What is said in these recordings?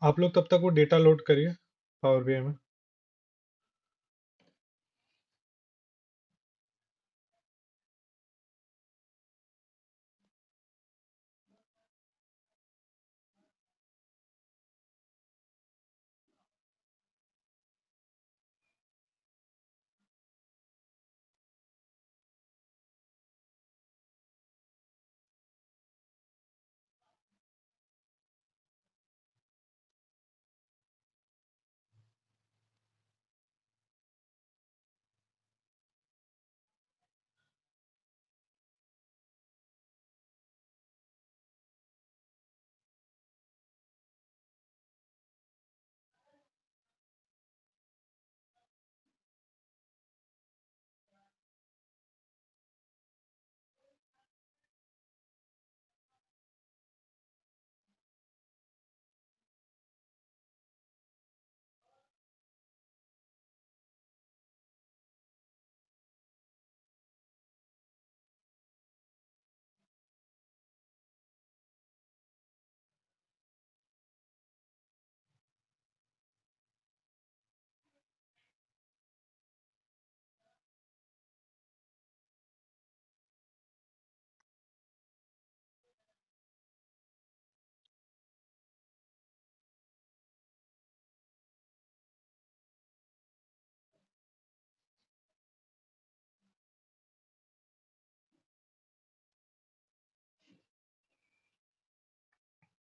आप लोग तब तक वो डेटा लोड करिए पावर बीआई में।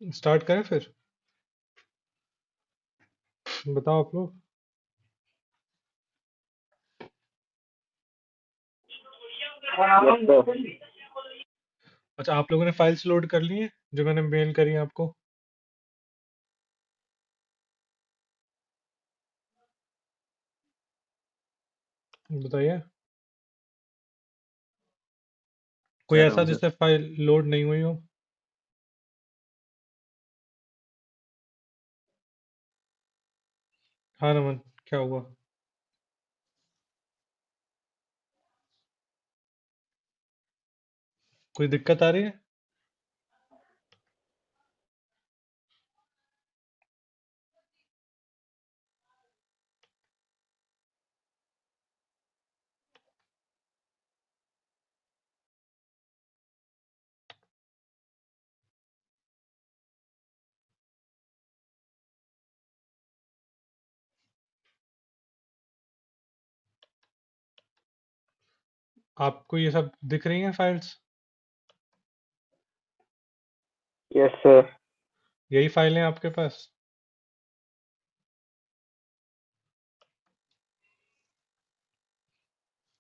स्टार्ट करें फिर? बताओ आप लोग। Yes, sir. अच्छा, आप लोगों ने फाइल्स लोड कर ली हैं जो मैंने मेल करी है आपको? बताइए। कोई कर रहा ऐसा हूँ सर। जिससे फाइल लोड नहीं हुई हो? हाँ नमन, क्या हुआ? कोई दिक्कत आ रही है? आपको ये सब दिख रही हैं फाइल्स? Yes, sir. यही फाइलें आपके पास?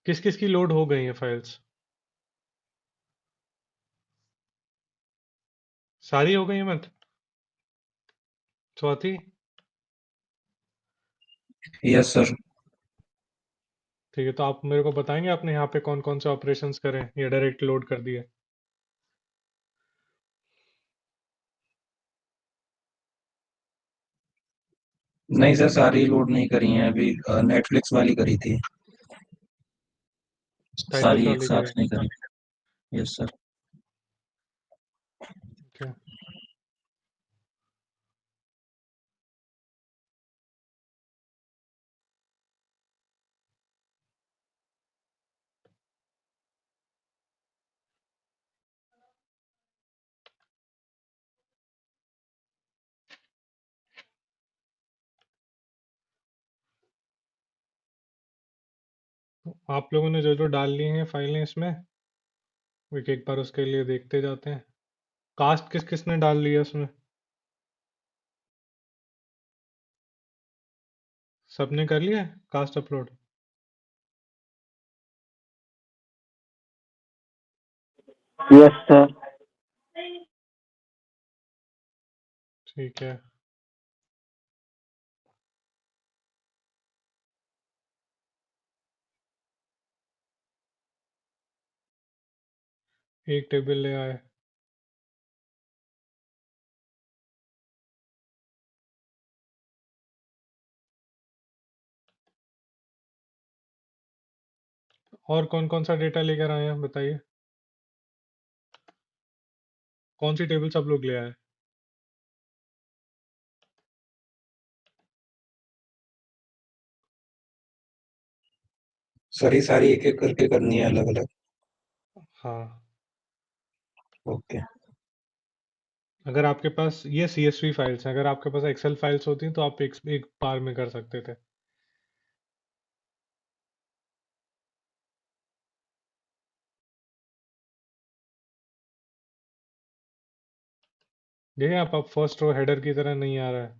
किस किस की लोड हो गई हैं फाइल्स? सारी हो गई हैं मत? स्वाति? Yes sir. ठीक है, तो आप मेरे को बताएंगे आपने यहाँ पे कौन कौन से ऑपरेशंस करे या डायरेक्ट लोड कर दिए? नहीं सर, सारी लोड नहीं करी हैं अभी, नेटफ्लिक्स वाली करी थी, टाइटल्स सारी एक वाली करी? साथ नहीं करी। Yes sir. ठीक है। तो आप लोगों ने जो जो डाल ली हैं फाइलें इसमें, एक एक बार उसके लिए देखते जाते हैं। कास्ट किस किस ने डाल लिया उसमें? सबने कर लिया कास्ट अपलोड? Yes, sir. ठीक है। एक टेबल ले आए। और कौन कौन सा डेटा लेकर आए हैं बताइए? कौन सी टेबल सब लोग ले आए? सर ये सारी एक एक करके करनी है अलग अलग। हाँ, ओके। अगर आपके पास ये CSV फाइल्स हैं, अगर आपके पास एक्सेल फाइल्स होती तो आप एक बार में कर सकते थे। देखिए आप फर्स्ट रो हेडर की तरह नहीं आ रहा है।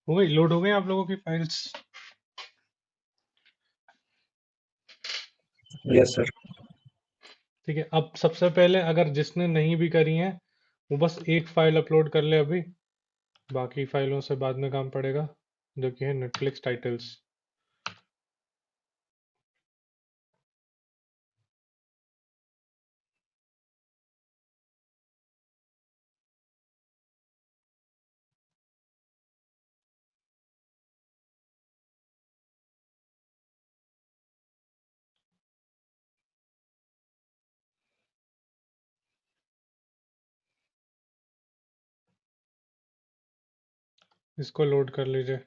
हो गई, लोड हो गई आप लोगों की फाइल्स? Yes sir. ठीक है, अब सबसे पहले अगर जिसने नहीं भी करी है वो बस एक फाइल अपलोड कर ले अभी, बाकी फाइलों से बाद में काम पड़ेगा, जो कि है नेटफ्लिक्स टाइटल्स। इसको लोड कर लीजिए।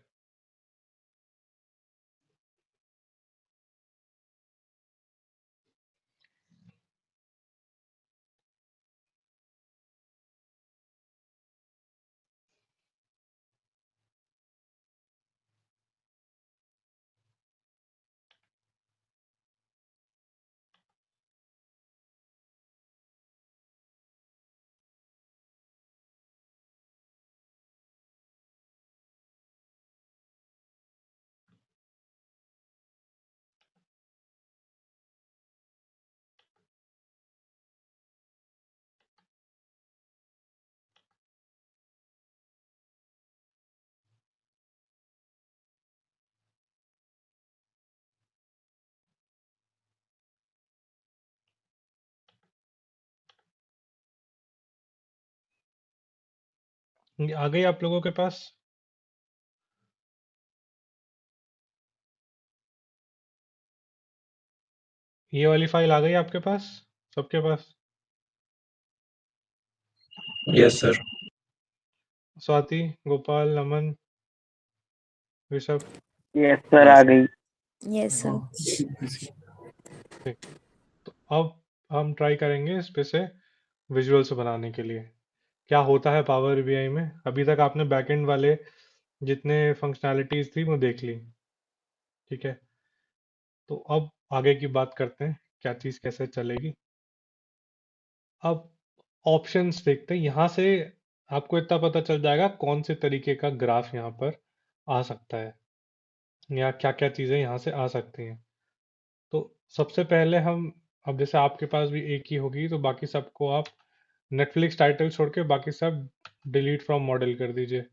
ये आ गई आप लोगों के पास? ये वाली फाइल आ गई आपके पास, सबके पास? Yes sir. Swati, Gopal, Aman, Rishabh? Yes sir, आ यस गई। Yes sir. ठीक। तो अब हम ट्राई करेंगे इस पे से विजुअल्स बनाने के लिए। क्या होता है पावर बीआई में? अभी तक आपने बैकएंड वाले जितने फंक्शनैलिटीज थी वो देख ली, ठीक है। तो अब आगे की बात करते हैं, क्या चीज़ कैसे चलेगी। अब ऑप्शंस देखते हैं, यहाँ से आपको इतना पता चल जाएगा कौन से तरीके का ग्राफ यहाँ पर आ सकता है, या क्या क्या चीज़ें यहाँ से आ सकती हैं। तो सबसे पहले हम, अब जैसे आपके पास भी एक ही होगी तो बाकी सबको आप नेटफ्लिक्स टाइटल छोड़ के बाकी सब डिलीट फ्रॉम मॉडल कर दीजिए।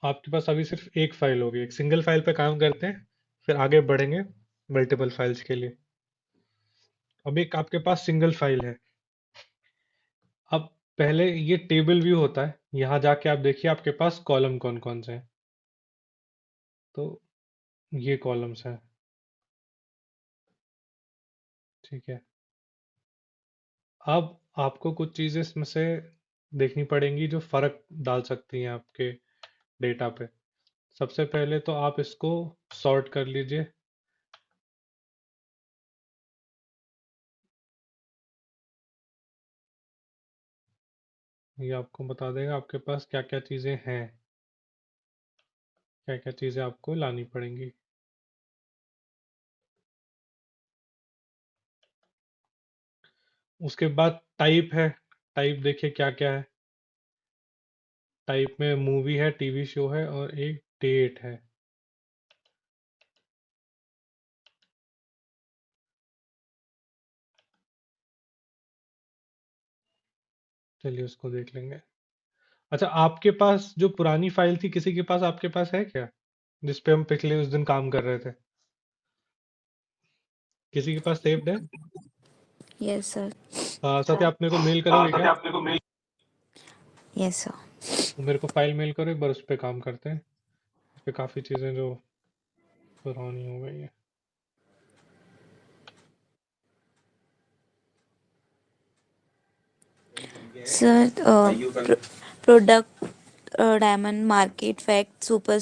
आपके पास अभी सिर्फ एक फाइल होगी, एक सिंगल फाइल पे काम करते हैं, फिर आगे बढ़ेंगे मल्टीपल फाइल्स के लिए। अब एक आपके पास सिंगल फाइल है। अब पहले ये टेबल व्यू होता है, यहाँ जाके आप देखिए आपके पास कॉलम कौन कौन से हैं। तो ये कॉलम्स हैं, ठीक है। अब आपको कुछ चीजें इसमें से देखनी पड़ेंगी जो फर्क डाल सकती हैं आपके डेटा पे। सबसे पहले तो आप इसको सॉर्ट कर लीजिए। ये आपको बता देगा आपके पास क्या क्या चीजें हैं, क्या क्या चीजें आपको लानी पड़ेंगी। उसके बाद टाइप है, टाइप देखिए क्या क्या है। टाइप में मूवी है, टीवी शो है और एक डेट है। चलिए उसको देख लेंगे। अच्छा, आपके पास जो पुरानी फाइल थी, किसी के पास आपके पास है क्या, जिस पे हम पिछले उस दिन काम कर रहे थे? किसी के पास सेव्ड है? Yes sir. सत्य, आप मेरे को मेल करोगे क्या? Yes sir. वो मेरे को फाइल मेल करो, एक बार उस पे काम करते हैं। उस पे काफी चीजें जो पुरानी हो गई है। Sir product diamond market fact super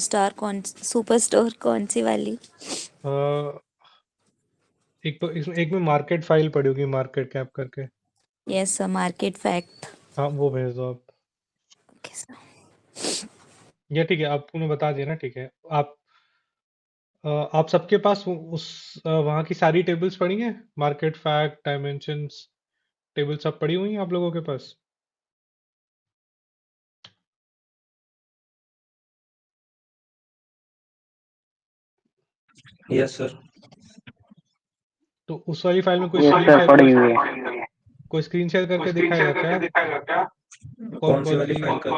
store कौन सी वाली? अ, एक तो इसमें एक में मार्केट फाइल पड़ी होगी, मार्केट कैप करके। Yes sir, market fact. हाँ, वो भेज दो आप। Okay sir. ये ठीक है, आपने बता दिया ना, ठीक है। आप आप सबके पास वहाँ की सारी टेबल्स पड़ी हैं, मार्केट फैक्ट, डायमेंशंस टेबल सब पड़ी हुई हैं आप लोगों के पास? Yes sir. तो उस वाली फाइल में कोई यस स्क्रीन सर, शेयर पड़ी कोई हुई है। कोई स्क्रीन शेयर करके दिखाएगा क्या? कौन कौन सी कौन वाली सी? फाइल का?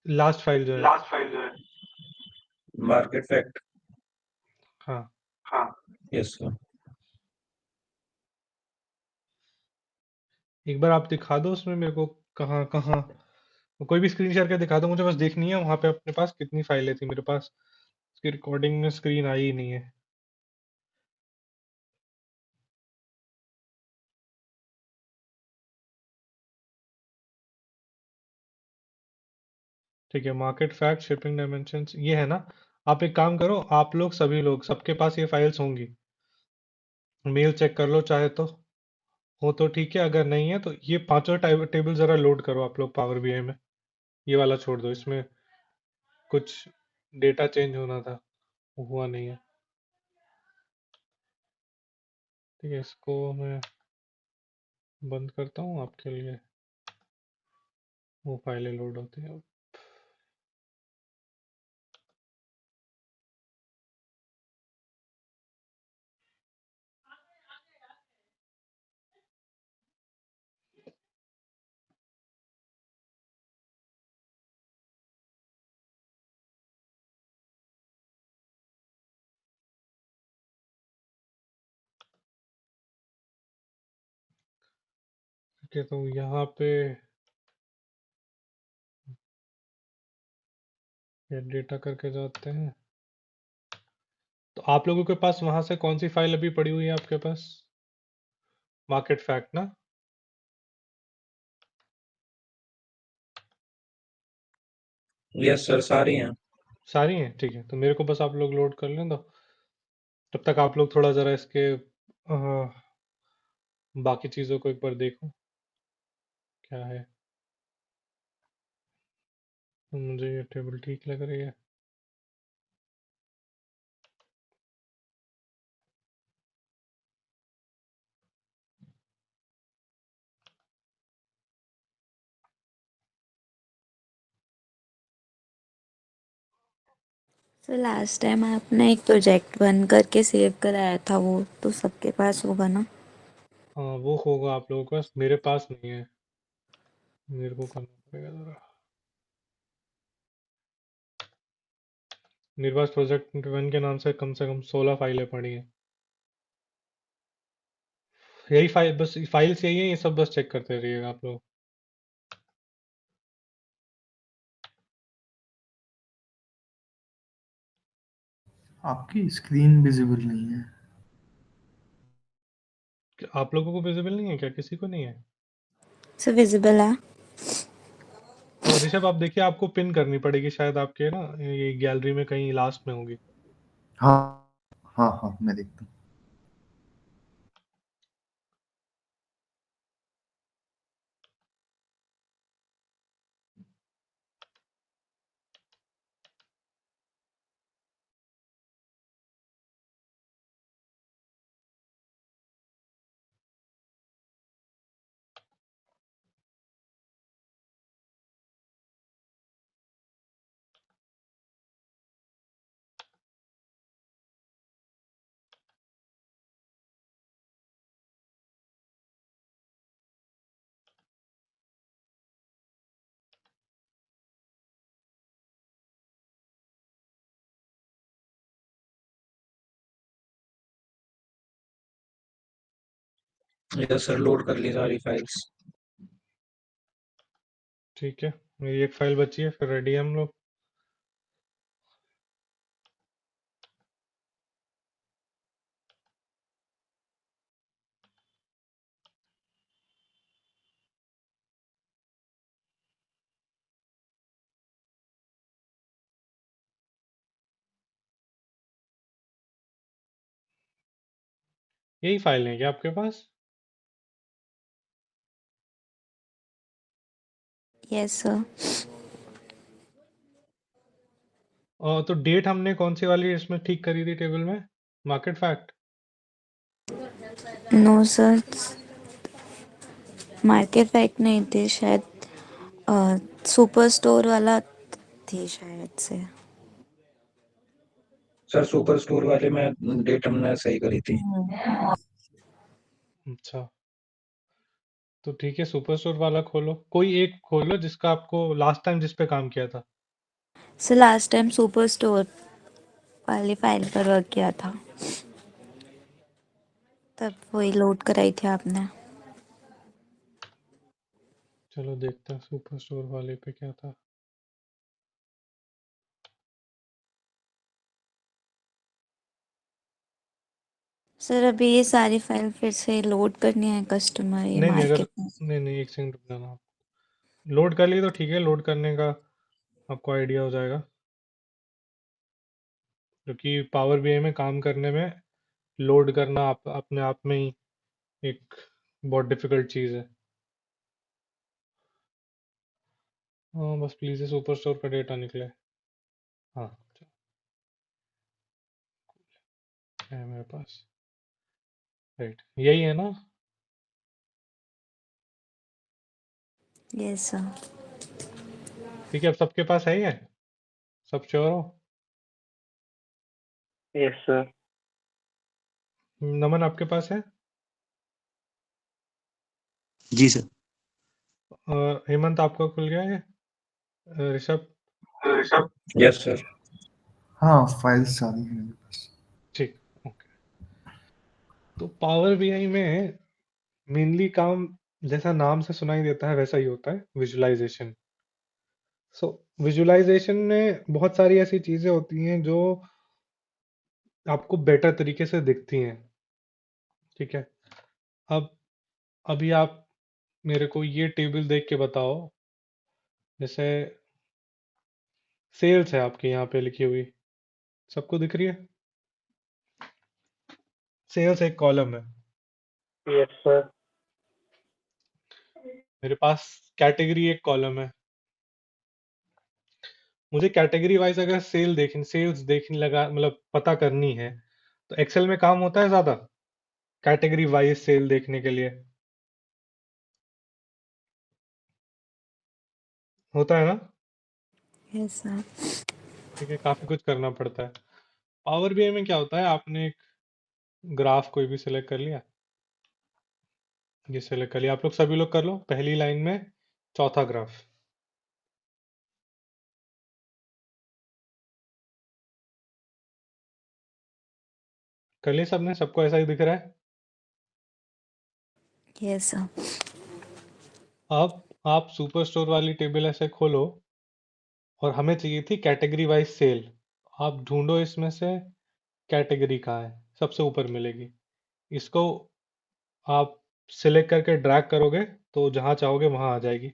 लास्ट फाइल जो है। Market fact. हाँ, यस सर। एक बार आप दिखा दो उसमें मेरे को, कहाँ कहाँ। कोई भी स्क्रीन शेयर करके दिखा दो, मुझे बस देखनी है वहाँ पे अपने पास कितनी फाइलें थी मेरे पास। उसकी रिकॉर्डिंग में स्क्रीन आई ही नहीं है। ठीक है, मार्केट फैक्ट, शिपिंग डायमेंशंस ये है ना। आप एक काम करो, आप लोग सभी लोग सबके पास ये फाइल्स होंगी। मेल चेक कर लो चाहे तो, हो तो ठीक है, अगर नहीं है तो ये पांचों टेबल जरा लोड करो आप लोग पावर बीआई में। ये वाला छोड़ दो, इसमें कुछ डेटा चेंज होना था, वो हुआ नहीं है। ठीक है, इसको मैं बंद करता हूँ आपके लिए, वो फाइलें लोड होती हैं। ठीक है, तो यहाँ पे ये डेटा करके जाते हैं। तो आप लोगों के पास वहां से कौन सी फाइल अभी पड़ी हुई है आपके पास? मार्केट फैक्ट ना? यस सर, सारी हैं। सारी हैं, ठीक है। तो मेरे को बस आप लोग लोड कर लें, तो तब तक आप लोग थोड़ा जरा इसके बाकी चीजों को एक बार देखो क्या है। तो मुझे ये टेबल ठीक लग रही है। सर लास्ट टाइम आपने एक प्रोजेक्ट बन करके सेव कराया था, वो तो सबके पास होगा ना? हाँ, वो होगा आप लोगों के पास, मेरे पास नहीं है। मेरे को करना पड़ेगा जरा। मेरे पास प्रोजेक्ट वन के नाम से कम 16 फाइलें पड़ी हैं। यही फाइल, बस फाइल्स यही है, ये सब बस चेक करते रहिएगा आप लोग। आपकी स्क्रीन विजिबल नहीं है। आप लोगों को विजिबल नहीं है क्या? किसी को नहीं है? सर विजिबल है। ऋषभ आप देखिए, आपको पिन करनी पड़ेगी शायद, आपके ना ये गैलरी में कहीं लास्ट में होगी। हाँ हाँ हाँ, मैं देखता हूँ। यस सर, लोड कर ली सारी फाइल्स। ठीक है, मेरी एक फाइल बची है, फिर रेडी है हम लोग। यही फाइल है क्या आपके पास? Yes sir. तो डेट हमने कौन सी वाली इसमें ठीक करी थी टेबल में? Market fact? No sir, market fact नहीं थे शायद, सुपर स्टोर वाला थी शायद से। सर सुपर स्टोर वाले में डेट हमने सही करी थी। अच्छा, तो ठीक है, सुपर स्टोर वाला खोलो, कोई एक खोलो जिसका आपको लास्ट टाइम जिस पे काम किया था। Sir last time super store वाली फाइल पर वर्क किया था, तब वही लोड कराई थी आपने। चलो देखते हैं सुपर स्टोर वाले पे क्या था। सर अभी ये सारी फाइल फिर से लोड करनी है कस्टमर ये नहीं नहीं, अगर मार्केट में। नहीं नहीं, एक सेकंड रुक जाना आप। लोड कर ली तो ठीक है, लोड करने का आपको आइडिया हो जाएगा, क्योंकि पावर बीआई में काम करने में लोड करना अपने आप में ही एक बहुत डिफिकल्ट चीज़ है। हाँ बस प्लीज़ ये सुपर स्टोर का डेटा निकले। हाँ है मेरे पास, राइट, यही है ना? Yes sir. ठीक है, अब सबके पास है ये, सब श्योर हो? Yes, sir. नमन आपके पास है? जी सर। हेमंत आपका खुल गया है? ऋषभ? Yes sir. हाँ, फाइल्स सारी हैं मेरे पास। ठीक, ओके। तो पावर बीआई में मेनली काम, जैसा नाम से सुनाई देता है वैसा ही होता है, विजुअलाइजेशन। सो विजुअलाइजेशन में बहुत सारी ऐसी चीजें होती हैं जो आपको बेटर तरीके से दिखती हैं। ठीक है, अब अभी आप मेरे को ये टेबल देख के बताओ, जैसे सेल्स है आपके यहाँ पे लिखी हुई, सबको दिख रही है? सेल्स एक कॉलम है, Yes, sir. मेरे पास कैटेगरी एक कॉलम है। मुझे कैटेगरी वाइज अगर सेल्स देखने लगा, मतलब पता करनी है, तो एक्सेल में काम होता है ज्यादा कैटेगरी वाइज सेल देखने के लिए, होता है ना? Yes sir. ठीक है, काफी कुछ करना पड़ता है। पावर बीआई में क्या होता है, आपने एक ग्राफ कोई भी सिलेक्ट कर लिया, ये सिलेक्ट कर लिया, आप लोग सभी लोग कर लो, पहली लाइन में चौथा ग्राफ कर लिया सबने? सबको ऐसा ही दिख रहा है? Yes sir. अब आप सुपर स्टोर वाली टेबल ऐसे खोलो, और हमें चाहिए थी कैटेगरी वाइज सेल। आप ढूंढो इसमें से कैटेगरी कहाँ है, सबसे ऊपर मिलेगी। इसको आप सिलेक्ट करके ड्रैग करोगे तो जहां चाहोगे वहां आ जाएगी।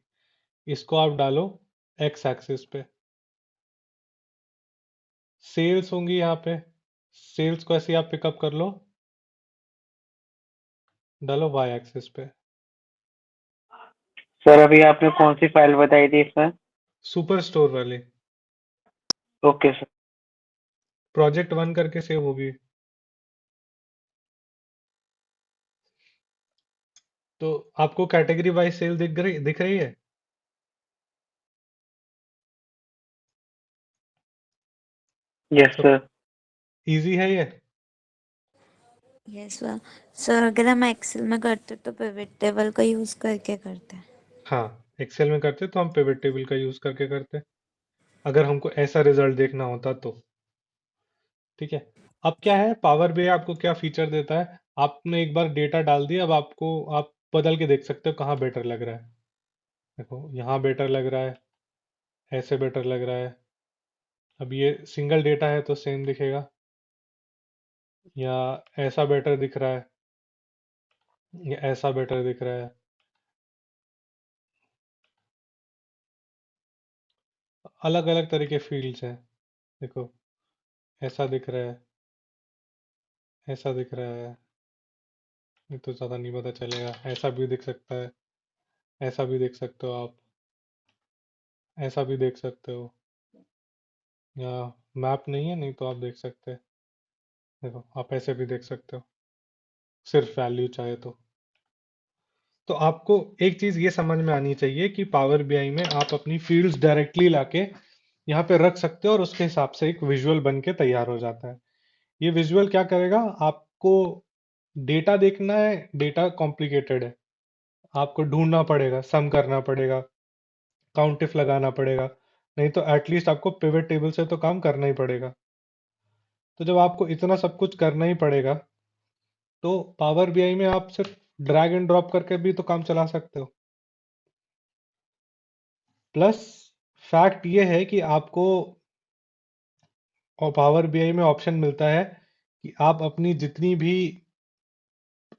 इसको आप डालो एक्स एक्सिस पे, सेल्स होंगी यहाँ पे, सेल्स को ऐसे ही आप पिकअप कर लो, डालो वाई एक्सिस पे। सर अभी आपने कौन सी फाइल बताई थी सर? सुपर स्टोर वाली ओके सर। प्रोजेक्ट 1 करके सेव होगी। तो आपको कैटेगरी वाइज सेल दिख रही है। यस तो सर। इजी है ये। Yes sir. सर अगर हम एक्सेल में करते तो पिवट टेबल का यूज करके करते हैं। हाँ, एक्सेल में करते तो हम पिवट टेबल का यूज करके करते, अगर हमको ऐसा रिजल्ट देखना होता तो। ठीक है। अब क्या है, पावर बीआई आपको क्या फीचर देता है, आपने एक बार डेटा डाल दिया, अब आपको आप बदल के देख सकते हो कहाँ बेटर लग रहा है। देखो यहाँ बेटर लग रहा है, ऐसे बेटर लग रहा है। अब ये सिंगल डेटा है तो सेम दिखेगा, या ऐसा बेटर दिख रहा है, या ऐसा बेटर दिख रहा है। अलग अलग तरह के फील्ड्स हैं। देखो ऐसा दिख रहा है, ऐसा दिख रहा है, ये तो ज़्यादा नहीं पता चलेगा, ऐसा भी दिख सकता है, ऐसा भी देख सकते हो आप, ऐसा भी देख सकते हो, या मैप नहीं है नहीं तो आप देख सकते हैं। देखो आप ऐसे भी देख सकते हो, सिर्फ वैल्यू चाहे तो आपको एक चीज ये समझ में आनी चाहिए कि पावर बीआई में आप अपनी फील्ड्स डायरेक्टली लाके यहाँ पे रख सकते हो और उसके हिसाब से एक विजुअल बन के तैयार हो जाता है। ये विजुअल क्या करेगा, आपको डेटा देखना है, डेटा कॉम्प्लिकेटेड है, आपको ढूंढना पड़ेगा, सम करना पड़ेगा, काउंट इफ लगाना पड़ेगा, नहीं तो एटलीस्ट आपको पिवट टेबल से तो काम करना ही पड़ेगा। तो जब आपको इतना सब कुछ करना ही पड़ेगा तो पावर बीआई में आप सिर्फ ड्रैग एंड ड्रॉप करके भी तो काम चला सकते हो। प्लस फैक्ट ये है कि आपको और पावर बीआई में ऑप्शन मिलता है कि आप अपनी जितनी भी,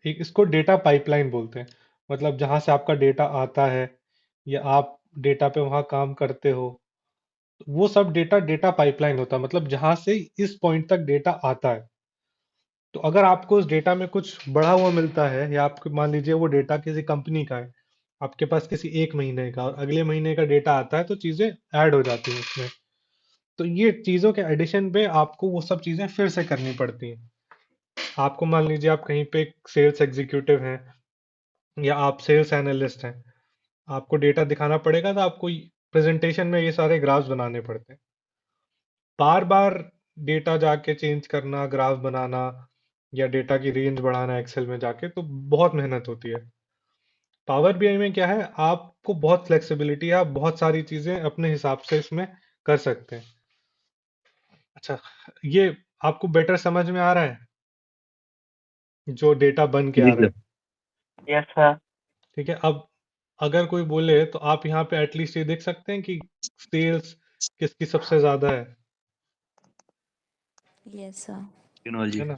एक इसको डेटा पाइपलाइन बोलते हैं, मतलब जहां से आपका डेटा आता है या आप डेटा पे वहां काम करते हो, वो सब डेटा डेटा पाइपलाइन होता है, मतलब जहां से इस पॉइंट तक डेटा आता है। तो अगर आपको उस डेटा में कुछ बढ़ा हुआ मिलता है, या आपको मान लीजिए वो डेटा किसी कंपनी का है, आपके पास किसी एक महीने का और अगले महीने का डेटा आता है, तो चीजें ऐड हो जाती हैं उसमें। तो ये चीजों के एडिशन पे आपको वो सब चीजें फिर से करनी पड़ती हैं। आपको मान लीजिए आप कहीं पे सेल्स एग्जीक्यूटिव हैं या आप सेल्स एनालिस्ट हैं, आपको डेटा दिखाना पड़ेगा तो आपको प्रेजेंटेशन में ये सारे ग्राफ्स बनाने पड़ते हैं। बार बार डेटा जाके चेंज करना, ग्राफ बनाना, या डेटा की रेंज बढ़ाना एक्सेल में जाके, तो बहुत मेहनत होती है। पावर बीआई में क्या है, आपको बहुत फ्लेक्सिबिलिटी है, आप बहुत सारी चीजें अपने हिसाब से इसमें कर सकते हैं। अच्छा, ये आपको बेटर समझ में आ रहा है जो डेटा बन के जी आ रहा सर। है। Yes sir. ठीक है। अब अगर कोई बोले तो आप यहाँ पे एटलीस्ट ये देख सकते हैं कि सेल्स किसकी सबसे ज्यादा यस सर। टेक्नोलॉजी। है ना,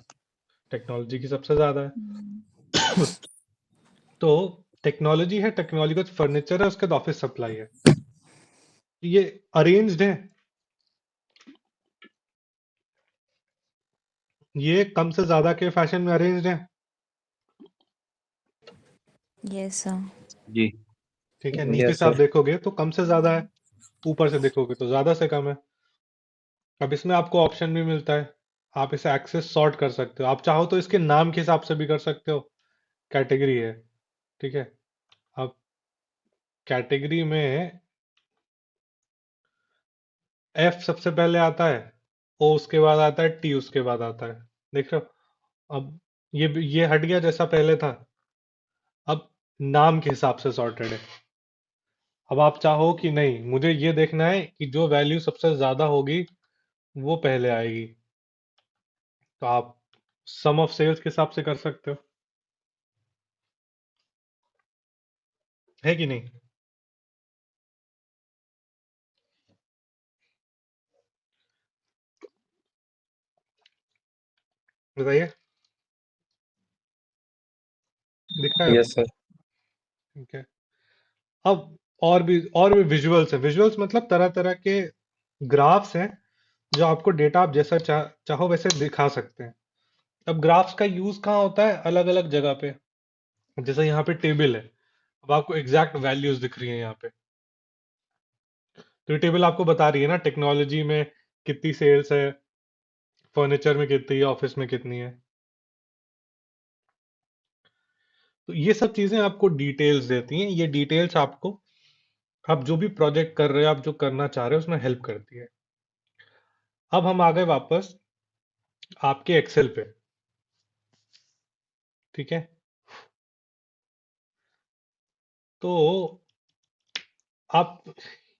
टेक्नोलॉजी की सबसे ज्यादा है। तो टेक्नोलॉजी है, टेक्नोलॉजी का फर्नीचर है, उसके बाद ऑफिस सप्लाई है, ये अरेंज्ड है। ये कम से ज्यादा के फैशन में अरेंज्ड है। Yes sir. जी। ठीक है, नीचे यस से आप सर। देखोगे तो कम से ज्यादा है, ऊपर से देखोगे तो ज्यादा से कम है। अब इसमें आपको ऑप्शन भी मिलता है, आप इसे एक्सेस सॉर्ट कर सकते हो, आप चाहो तो इसके नाम के हिसाब से भी कर सकते हो, कैटेगरी है। ठीक है। अब कैटेगरी में एफ सबसे पहले आता है, ओ उसके बाद आता है, टी उसके बाद आता है। देख रहे हो, अब ये हट गया जैसा पहले था, अब नाम के हिसाब से सॉर्टेड है। अब आप चाहो कि नहीं, मुझे ये देखना है कि जो वैल्यू सबसे ज्यादा होगी वो पहले आएगी, तो आप सम ऑफ सेल्स के हिसाब से कर सकते हो, है कि नहीं। बताइए, दिख रहा है यस आपको? सर। ठीक है। अब और भी विजुअल्स है। विजुअल्स मतलब तरह तरह के ग्राफ्स हैं जो आपको डेटा आप जैसा चाहो वैसे दिखा सकते हैं। अब ग्राफ्स का यूज कहाँ होता है? अलग अलग जगह पे। जैसे यहाँ पे टेबल है, अब आपको एग्जैक्ट वैल्यूज दिख रही है यहाँ पे, तो ये टेबल आपको बता रही है ना टेक्नोलॉजी में कितनी सेल्स है, फर्नीचर में कितनी है, ऑफिस में कितनी है। तो ये सब चीजें आपको डिटेल्स देती हैं। ये डिटेल्स आपको, आप जो भी प्रोजेक्ट कर रहे हो, आप जो करना चाह रहे हो, उसमें हेल्प करती है। अब हम आ गए वापस आपके एक्सेल पे। ठीक है, तो आप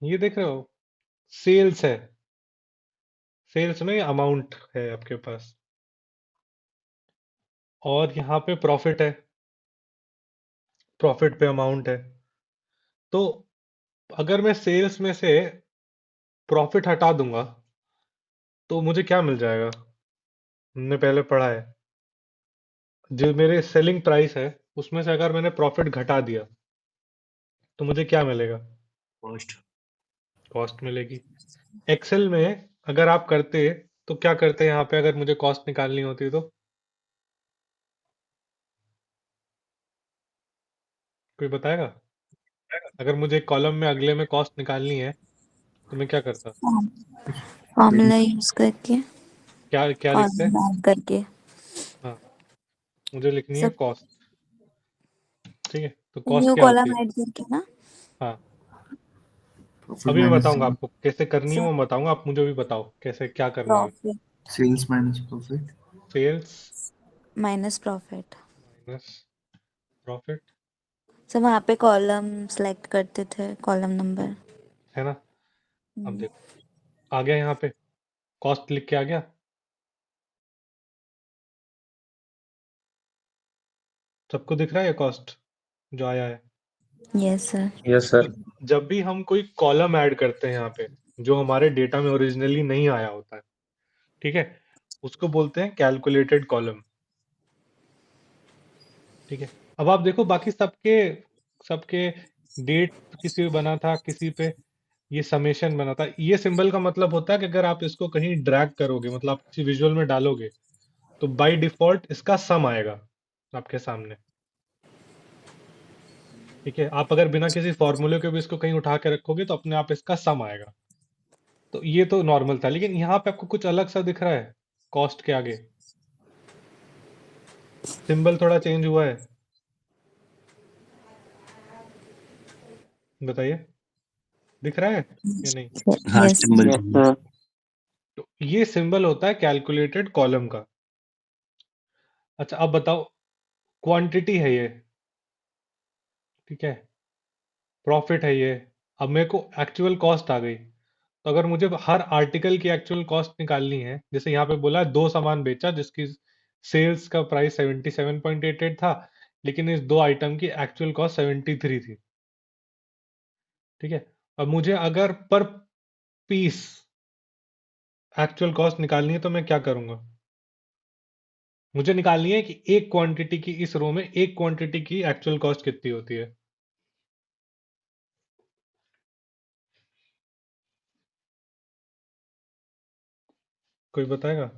ये देख रहे हो, सेल्स है, सेल्स में अमाउंट है आपके पास, और यहाँ पे प्रॉफिट है, प्रॉफिट पे अमाउंट है। तो अगर मैं सेल्स में से प्रॉफिट हटा दूंगा तो मुझे क्या मिल जाएगा? हमने पहले पढ़ा है, जो मेरे सेलिंग प्राइस है उसमें से अगर मैंने प्रॉफिट घटा दिया तो मुझे क्या मिलेगा? कॉस्ट। कॉस्ट मिलेगी। एक्सेल में अगर आप करते तो क्या करते यहाँ पे, अगर मुझे कॉस्ट निकालनी होती तो? कोई बताएगा? अगर मुझे कॉलम में अगले में कॉस्ट निकालनी है तो मैं क्या करता? फॉर्मूला यूज करके, क्या क्या लिखते हैं? कॉलम ऐड करके। हाँ, मुझे लिखनी है सब कॉस्ट। ठीक है, तो कॉस्ट न्यू क्या होती है? कॉलम ऐड करके ना। हाँ, प्रॉफिट अभी मैं माइनस बताऊंगा आपको कैसे करनी है, सब वो बताऊंगा, आप मुझे भी बताओ कैसे क्या करना है। Profit sales minus profit. Sales minus profit. Minus profit, सब वहाँ पे कॉलम सेलेक्ट करते थे, कॉलम नंबर। है ना? अब देखो, आ गया यहाँ पे, कॉस्ट लिख के आ गया। सबको दिख रहा है कॉस्ट जो आया है? Yes sir. यस तो सर। जब भी हम कोई कॉलम ऐड करते हैं यहाँ पे, जो हमारे डेटा में ओरिजिनली नहीं आया होता है, ठीक है, उसको बोलते हैं कैलकुलेटेड कॉलम। ठीक है, अब आप देखो बाकी सबके सबके डेट किसी पे बना था, किसी पे ये समेशन बना था। ये सिंबल का मतलब होता है कि अगर आप इसको कहीं ड्रैग करोगे, मतलब आप किसी विजुअल में डालोगे, तो बाय डिफॉल्ट इसका सम आएगा आपके सामने। ठीक है, आप अगर बिना किसी फॉर्मूले के भी इसको कहीं उठा के रखोगे तो अपने आप इसका सम आएगा। तो ये तो नॉर्मल था, लेकिन यहाँ पे आपको कुछ अलग सा दिख रहा है कॉस्ट के आगे, सिंबल थोड़ा चेंज हुआ है। बताइए, दिख रहा है या नहीं? हाँ यस। सिंबल यस चाहिए। सर। तो ये सिंबल होता है कैलकुलेटेड कॉलम का। अच्छा, अब बताओ, क्वांटिटी है ये, ठीक है, प्रॉफिट है ये। अब मेरे को एक्चुअल कॉस्ट आ गई, तो अगर मुझे हर आर्टिकल की एक्चुअल कॉस्ट निकालनी है, जैसे यहाँ पे बोला है, दो सामान बेचा जिसकी सेल्स का प्राइस 77.88 था, लेकिन इस दो आइटम की एक्चुअल कॉस्ट 73 थी। ठीक है, अब मुझे अगर पर पीस एक्चुअल कॉस्ट निकालनी है तो मैं क्या करूंगा? मुझे निकालनी है कि एक क्वांटिटी की, इस रो में एक क्वांटिटी की एक्चुअल कॉस्ट कितनी होती है। कोई बताएगा?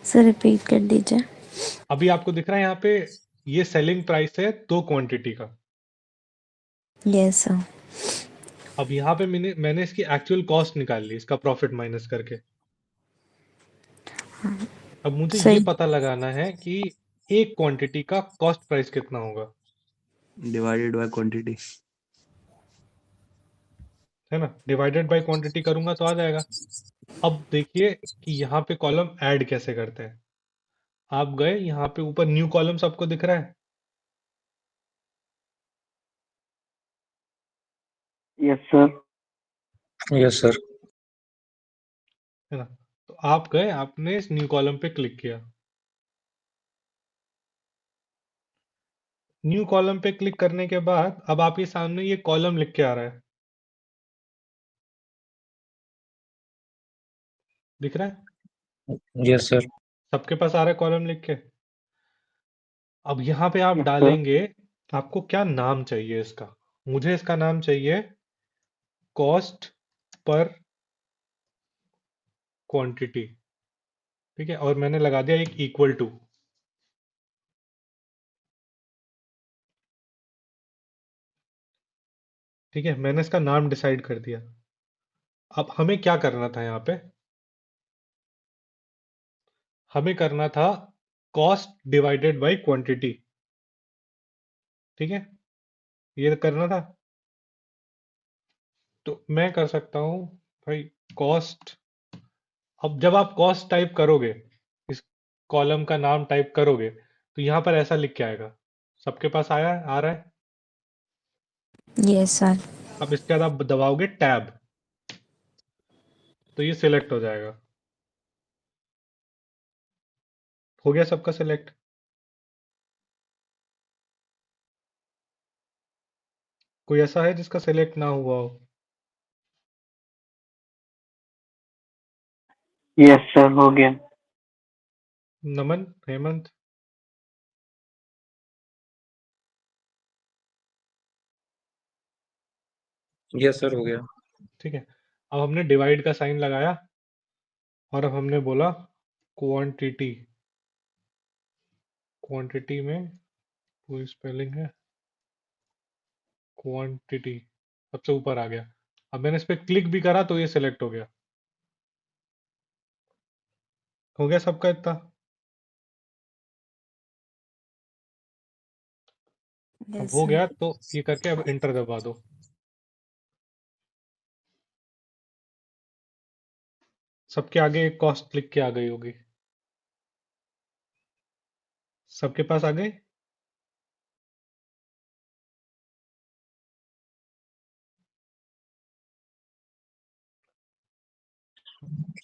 सर रिपीट कर दीजिए। अभी आपको दिख रहा है यहाँ पे, ये सेलिंग प्राइस है दो क्वांटिटी का। Yes sir. अब यहाँ पे मैंने इसकी एक्चुअल कॉस्ट निकाल ली, इसका प्रॉफिट माइनस करके। अब मुझे ये सही। पता लगाना है कि एक क्वांटिटी का कॉस्ट प्राइस कितना होगा, डिवाइडेड बाय क्वांटिटी। है ना? डिवाइडेड बाय क्वांटिटी करूंगा तो आ जाएगा। अब देखिए कि यहाँ पे कॉलम ऐड कैसे करते हैं। आप गए यहाँ पे ऊपर, न्यू कॉलम सबको दिख रहा यस सर। Yes sir. है ना? तो आप गए, आपने इस न्यू कॉलम पे क्लिक किया। न्यू कॉलम पे क्लिक करने के बाद अब आपके सामने ये कॉलम लिख के आ रहा है, दिख रहा है? Yes sir. सबके पास आ रहा है कॉलम लिख के? अब यहाँ पे आप यस सर। डालेंगे, आपको क्या नाम चाहिए इसका? मुझे इसका नाम चाहिए कॉस्ट पर क्वांटिटी। ठीक है, और मैंने लगा दिया एक इक्वल टू। ठीक है, मैंने इसका नाम डिसाइड कर दिया। अब हमें क्या करना था यहाँ पे? हमें करना था कॉस्ट डिवाइडेड बाय क्वांटिटी। ठीक है, ये करना था। तो मैं कर सकता हूं भाई कॉस्ट। अब जब आप कॉस्ट टाइप करोगे, इस कॉलम का नाम टाइप करोगे, तो यहां पर ऐसा लिख के आएगा। सबके पास आया है, आ रहा है? Yes sir. अब इसके बाद आप दबाओगे टैब, तो ये सिलेक्ट हो जाएगा। हो गया सबका सिलेक्ट? कोई ऐसा है जिसका सिलेक्ट ना हुआ हो? यस सर, हो गया। नमन, हेमंत? यस सर, हो गया। ठीक है, अब हमने डिवाइड का साइन लगाया और अब हमने बोला क्वांटिटी। क्वांटिटी में पूरी स्पेलिंग है क्वांटिटी, सबसे ऊपर आ गया। अब मैंने इस पे क्लिक भी करा तो ये सिलेक्ट हो गया। हो गया सबका इतना? अब यस हो सर। गया तो ये करके अब एंटर दबा दो। सबके आगे एक कॉस्ट लिख के आ गई होगी। सबके पास आ गई?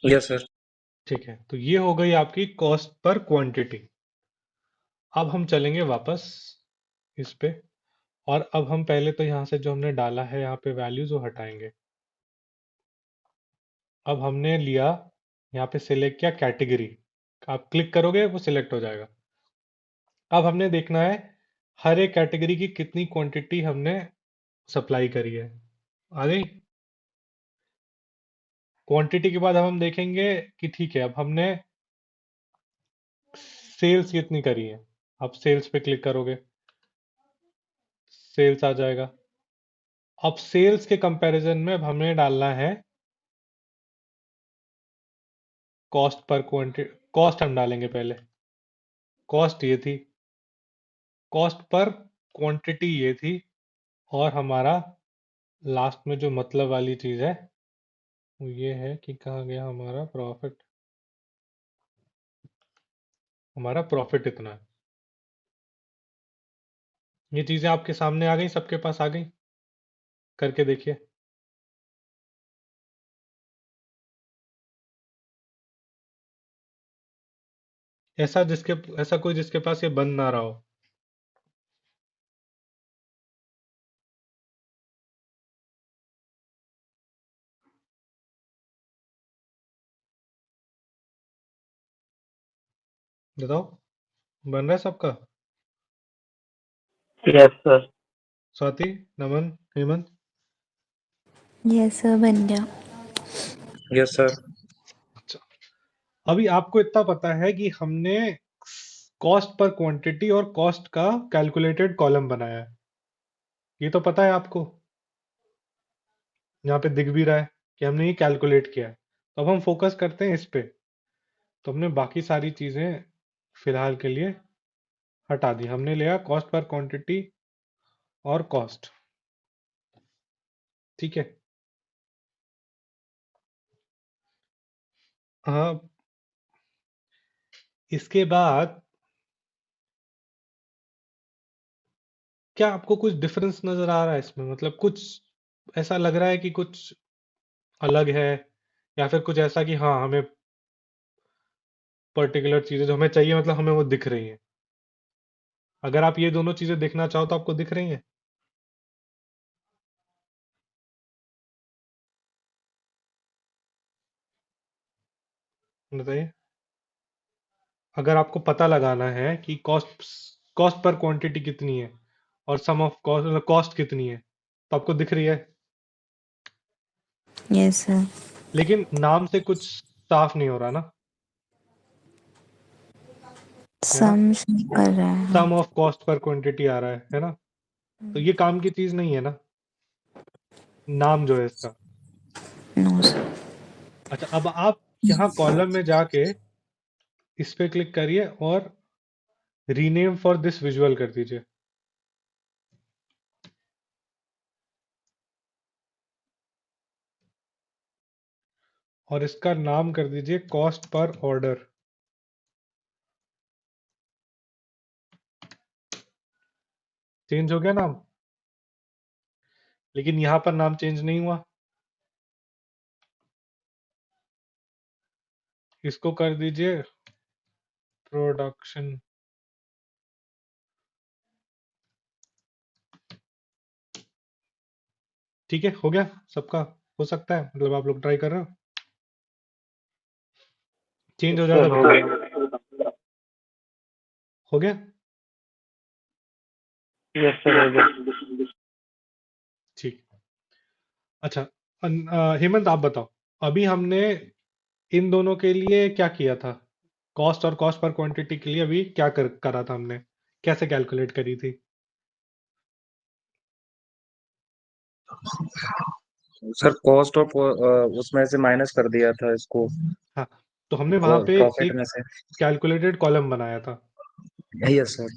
Yes sir. ठीक है, तो ये हो गई आपकी कॉस्ट पर क्वांटिटी। अब हम चलेंगे वापस इस पे, और अब हम पहले तो यहाँ से जो हमने डाला है यहाँ पे वैल्यूज वो हटाएंगे। अब हमने लिया, यहाँ पे सिलेक्ट किया कैटेगरी। आप क्लिक करोगे वो सिलेक्ट हो जाएगा। अब हमने देखना है हर एक कैटेगरी की कितनी क्वांटिटी हमने सप्लाई करी है। आ गई? क्वांटिटी के बाद अब हम देखेंगे कि ठीक है, अब हमने सेल्स कितनी करी है। आप सेल्स पे क्लिक करोगे, सेल्स आ जाएगा। अब सेल्स के कंपैरिजन में अब हमें डालना है कॉस्ट पर क्वांटिटी। कॉस्ट हम डालेंगे पहले, कॉस्ट ये थी, कॉस्ट पर क्वांटिटी ये थी, और हमारा लास्ट में जो मतलब वाली चीज है वो ये है कि कहाँ गया हमारा प्रॉफिट। हमारा प्रॉफिट इतना है। ये चीजें आपके सामने आ गई, सबके पास आ गई? करके देखिए। ऐसा कोई जिसके पास ये बन ना रहा हो। बताओ, बन रहा है सबका? Yes sir. Swati, Naman, Hemant? Yes sir, बन गया। Yes sir. अच्छा, अभी आपको इतना पता है कि हमने कॉस्ट पर क्वांटिटी और कॉस्ट का कैलकुलेटेड कॉलम बनाया है। ये तो पता है आपको, यहाँ पे दिख भी रहा है कि हमने ये कैलकुलेट किया है। तो अब हम फोकस करते हैं इस पे। तो हमने बाकी सारी चीजें फिलहाल के लिए हटा दी। हमने लिया कॉस्ट पर क्वांटिटी और कॉस्ट। ठीक है, हाँ। इसके बाद क्या आपको कुछ डिफरेंस नजर आ रहा है इसमें? मतलब कुछ ऐसा लग रहा है कि कुछ अलग है, या फिर कुछ ऐसा कि हाँ हमें पर्टिकुलर चीजें जो हमें चाहिए मतलब हमें वो दिख रही हैं? अगर आप ये दोनों चीजें देखना चाहो तो आपको दिख रही हैं? बताइए। अगर आपको पता लगाना है कि कॉस्ट कॉस्ट पर क्वांटिटी कितनी है और सम ऑफ कॉस्ट कॉस्ट कितनी है, तो आपको दिख रही है, यस सर। लेकिन नाम से कुछ साफ नहीं हो रहा ना, है ना? सम कर रहा है। सम ऑफ कॉस्ट पर क्वांटिटी आ रहा है ना? तो ये काम की चीज नहीं है ना, नाम जो है इसका। No sir. अच्छा, अब आप यहाँ कॉलम में जाके इस पे क्लिक करिए और रीनेम फॉर दिस विजुअल कर दीजिए। और इसका नाम कर दीजिए कॉस्ट पर ऑर्डर। चेंज हो गया नाम, लेकिन यहां पर नाम चेंज नहीं हुआ। इसको कर दीजिए प्रोडक्शन। ठीक है, हो गया सबका। हो सकता है, मतलब आप लोग ट्राई कर रहे हो, चेंज हो जाता सर हो बता। गया। हो गया। यस सर हो गया। ठीक। अच्छा, हेमंत आप बताओ, अभी हमने इन दोनों के लिए क्या किया था? कॉस्ट और कॉस्ट पर क्वांटिटी के लिए अभी क्या करा था हमने? कैसे कैलकुलेट करी थी? सर कॉस्ट ऑफ उसमें से माइनस कर दिया था इसको, हाँ, तो हमने वहां और पे प्रॉफिट एक में से। कैलकुलेटेड कॉलम बनाया था, यस सर।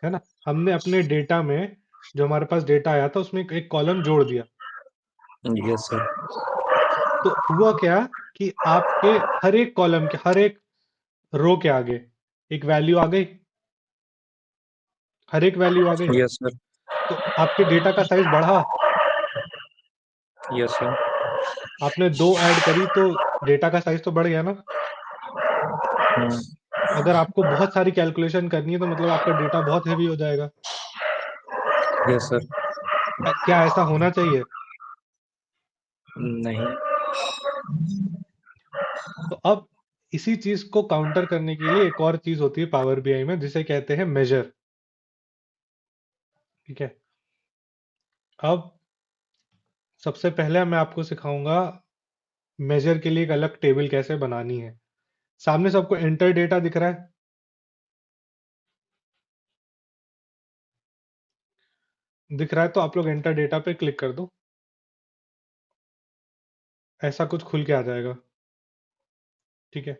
है ना? हमने अपने डेटा में, जो हमारे पास डेटा आया था, उसमें एक कॉलम जोड़ दिया। Yes sir. तो हुआ क्या कि आपके हर एक कॉलम के हर एक रो के आगे एक वैल्यू आ गई, हर एक वैल्यू आ गई। Yes sir. तो आपके डेटा का साइज बढ़ा। Yes sir. आपने दो ऐड करी तो डेटा का साइज तो बढ़ गया ना। अगर आपको बहुत सारी कैलकुलेशन करनी है तो मतलब आपका डेटा बहुत हेवी हो जाएगा। Yes sir. क्या ऐसा होना चाहिए? नहीं। तो अब इसी चीज को काउंटर करने के लिए एक और चीज होती है पावर बीआई में, जिसे कहते हैं मेजर। ठीक है, अब सबसे पहले मैं आपको सिखाऊंगा मेजर के लिए एक अलग टेबल कैसे बनानी है। सामने सबको एंटर डेटा दिख रहा है? दिख रहा है तो आप लोग एंटर डेटा पे क्लिक कर दो। ऐसा कुछ खुल के आ जाएगा। ठीक है,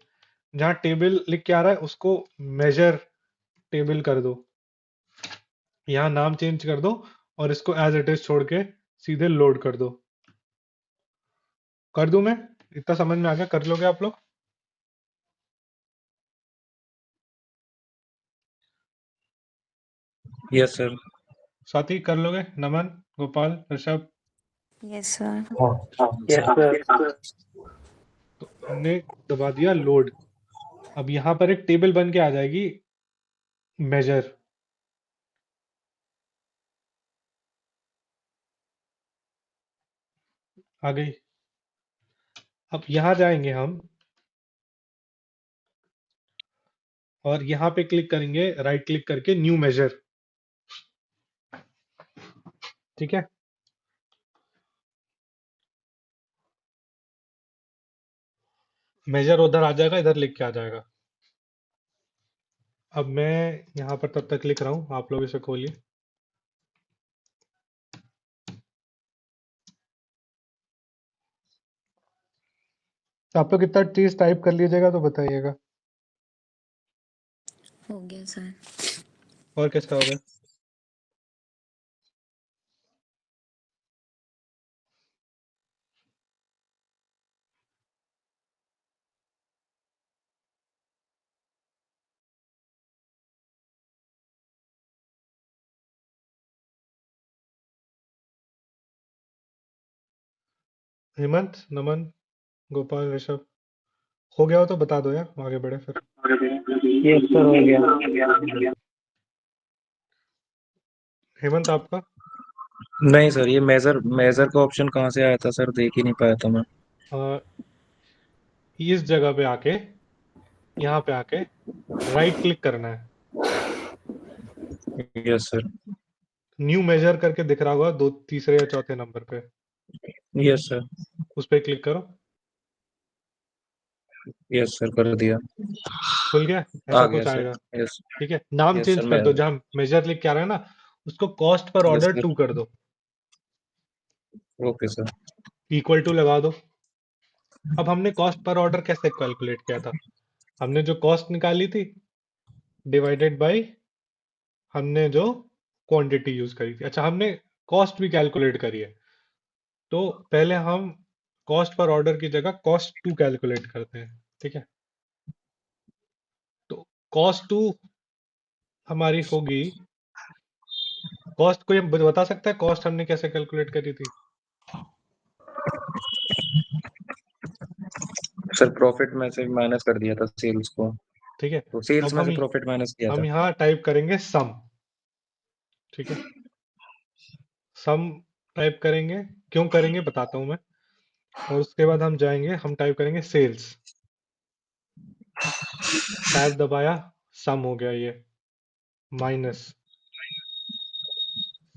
जहां टेबल लिख के आ रहा है उसको मेजर टेबल कर दो। यहाँ नाम चेंज कर दो और इसको एज इट इज छोड़ के सीधे लोड कर दो। कर दूं मैं? इतना समझ में आ गया? कर लोगे आप लोग? Yes sir. साथी कर लोगे? Naman, Gopal, Rishabh? Yes sir. Yes sir. तो हमने दबा दिया लोड। अब यहाँ पर एक टेबल बन के आ जाएगी, मेजर। आ गई। अब यहाँ जाएंगे हम और यहाँ पे क्लिक करेंगे, राइट क्लिक करके न्यू मेजर। ठीक है, मेजर उधर आ जाएगा, इधर लिख के आ जाएगा। अब मैं यहाँ पर तब तक लिख रहा हूँ, आप लोग इसे खोलिए। आप लोग इतना चीज टाइप कर लीजिएगा तो बताइएगा। हो गया सर। और कैसा हो गया? हेमंत, नमन, गोपाल, ऋषभ, हो गया हो तो बता दो यार, आगे बढ़े फिर। यस सर हो गया। हेमंत आपका? नहीं सर, ये मेजर मेजर का ऑप्शन कहाँ से आया था सर, देख ही नहीं पाया था मैं। अ, इस जगह पे आके यहाँ पे आके राइट क्लिक करना है, यस सर। न्यू मेजर करके दिख रहा होगा दो तीसरे या चौथे नंबर पे, यस सर। उस पर क्लिक करो। यस सर, कर दिया। खुल गया, आ ऐसा गया कुछ सर। आएगा। यस। ठीक है, नाम यस चेंज सर, कर मैं दो, जहां मेजर लिख के आ रहा है ना उसको cost per yes order sir. 2 कर दो, ओके सर। इक्वल टू लगा दो। अब हमने कॉस्ट पर ऑर्डर कैसे कैलकुलेट किया था, हमने जो कॉस्ट निकाली थी डिवाइडेड बाय हमने जो क्वांटिटी यूज करी थी। अच्छा, हमने कॉस्ट भी कैलकुलेट करी है, तो पहले हम कॉस्ट पर ऑर्डर की जगह कॉस्ट टू कैलकुलेट करते हैं। ठीक है, तो कॉस्ट टू हमारी होगी, कॉस्ट कोई बता सकता है कॉस्ट हमने कैसे कैलकुलेट करी थी? सर प्रॉफिट में से माइनस कर दिया था सेल्स को, ठीक है, तो सेल्स अब में से प्रॉफिट माइनस किया हम था। यहाँ टाइप करेंगे सम। ठीक है, सम टाइप करेंगे, क्यों करेंगे बताता हूं मैं। और उसके बाद हम जाएंगे, हम टाइप करेंगे सेल्स, टैब दबाया, सम हो गया ये, माइनस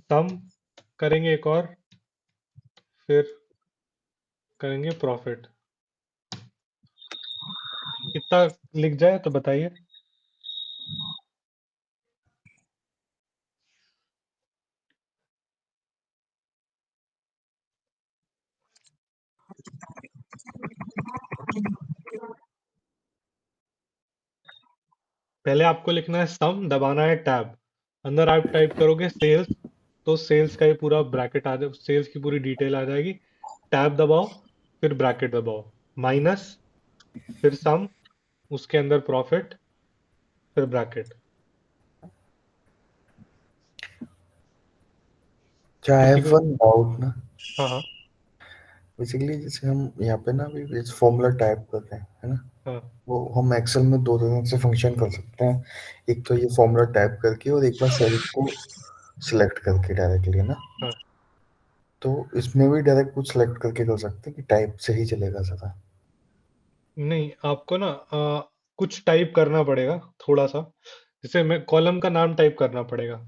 सम करेंगे एक और, फिर करेंगे प्रॉफिट। कितना लिख जाए तो बताइए। पहले आपको लिखना है सम, दबाना है टैब, अंदर आप टाइप करोगे सेल्स, तो सेल्स का ये पूरा ब्रैकेट आ जाए, सेल्स की पूरी डिटेल आ जाएगी। टैब दबाओ, फिर ब्रैकेट दबाओ, माइनस, फिर सम, उसके अंदर प्रॉफिट, फिर ब्रैकेट। क्या आई किसी हैव को? वन डाउट ना। हाँ हाँ बेसिकली जैसे हम यहाँ पे ना अभी इस फॉर्मूला टाइप कर रहे हैं, है ना? हाँ वो हम एक्सेल में दो तरह से फंक्शन कर सकते हैं। एक तो ये फॉर्मूला टाइप करके और एक बार सेल्स को सिलेक्ट करके डायरेक्टली, है ना? हाँ। तो इसमें भी डायरेक्ट कुछ सिलेक्ट करके कर सकते हैं कि टाइप से ही चलेगा ज़्यादा? नहीं, आपको ना कुछ टाइप करना पड़ेगा थोड़ा सा, जैसे मैं कॉलम का नाम टाइप करना पड़ेगा।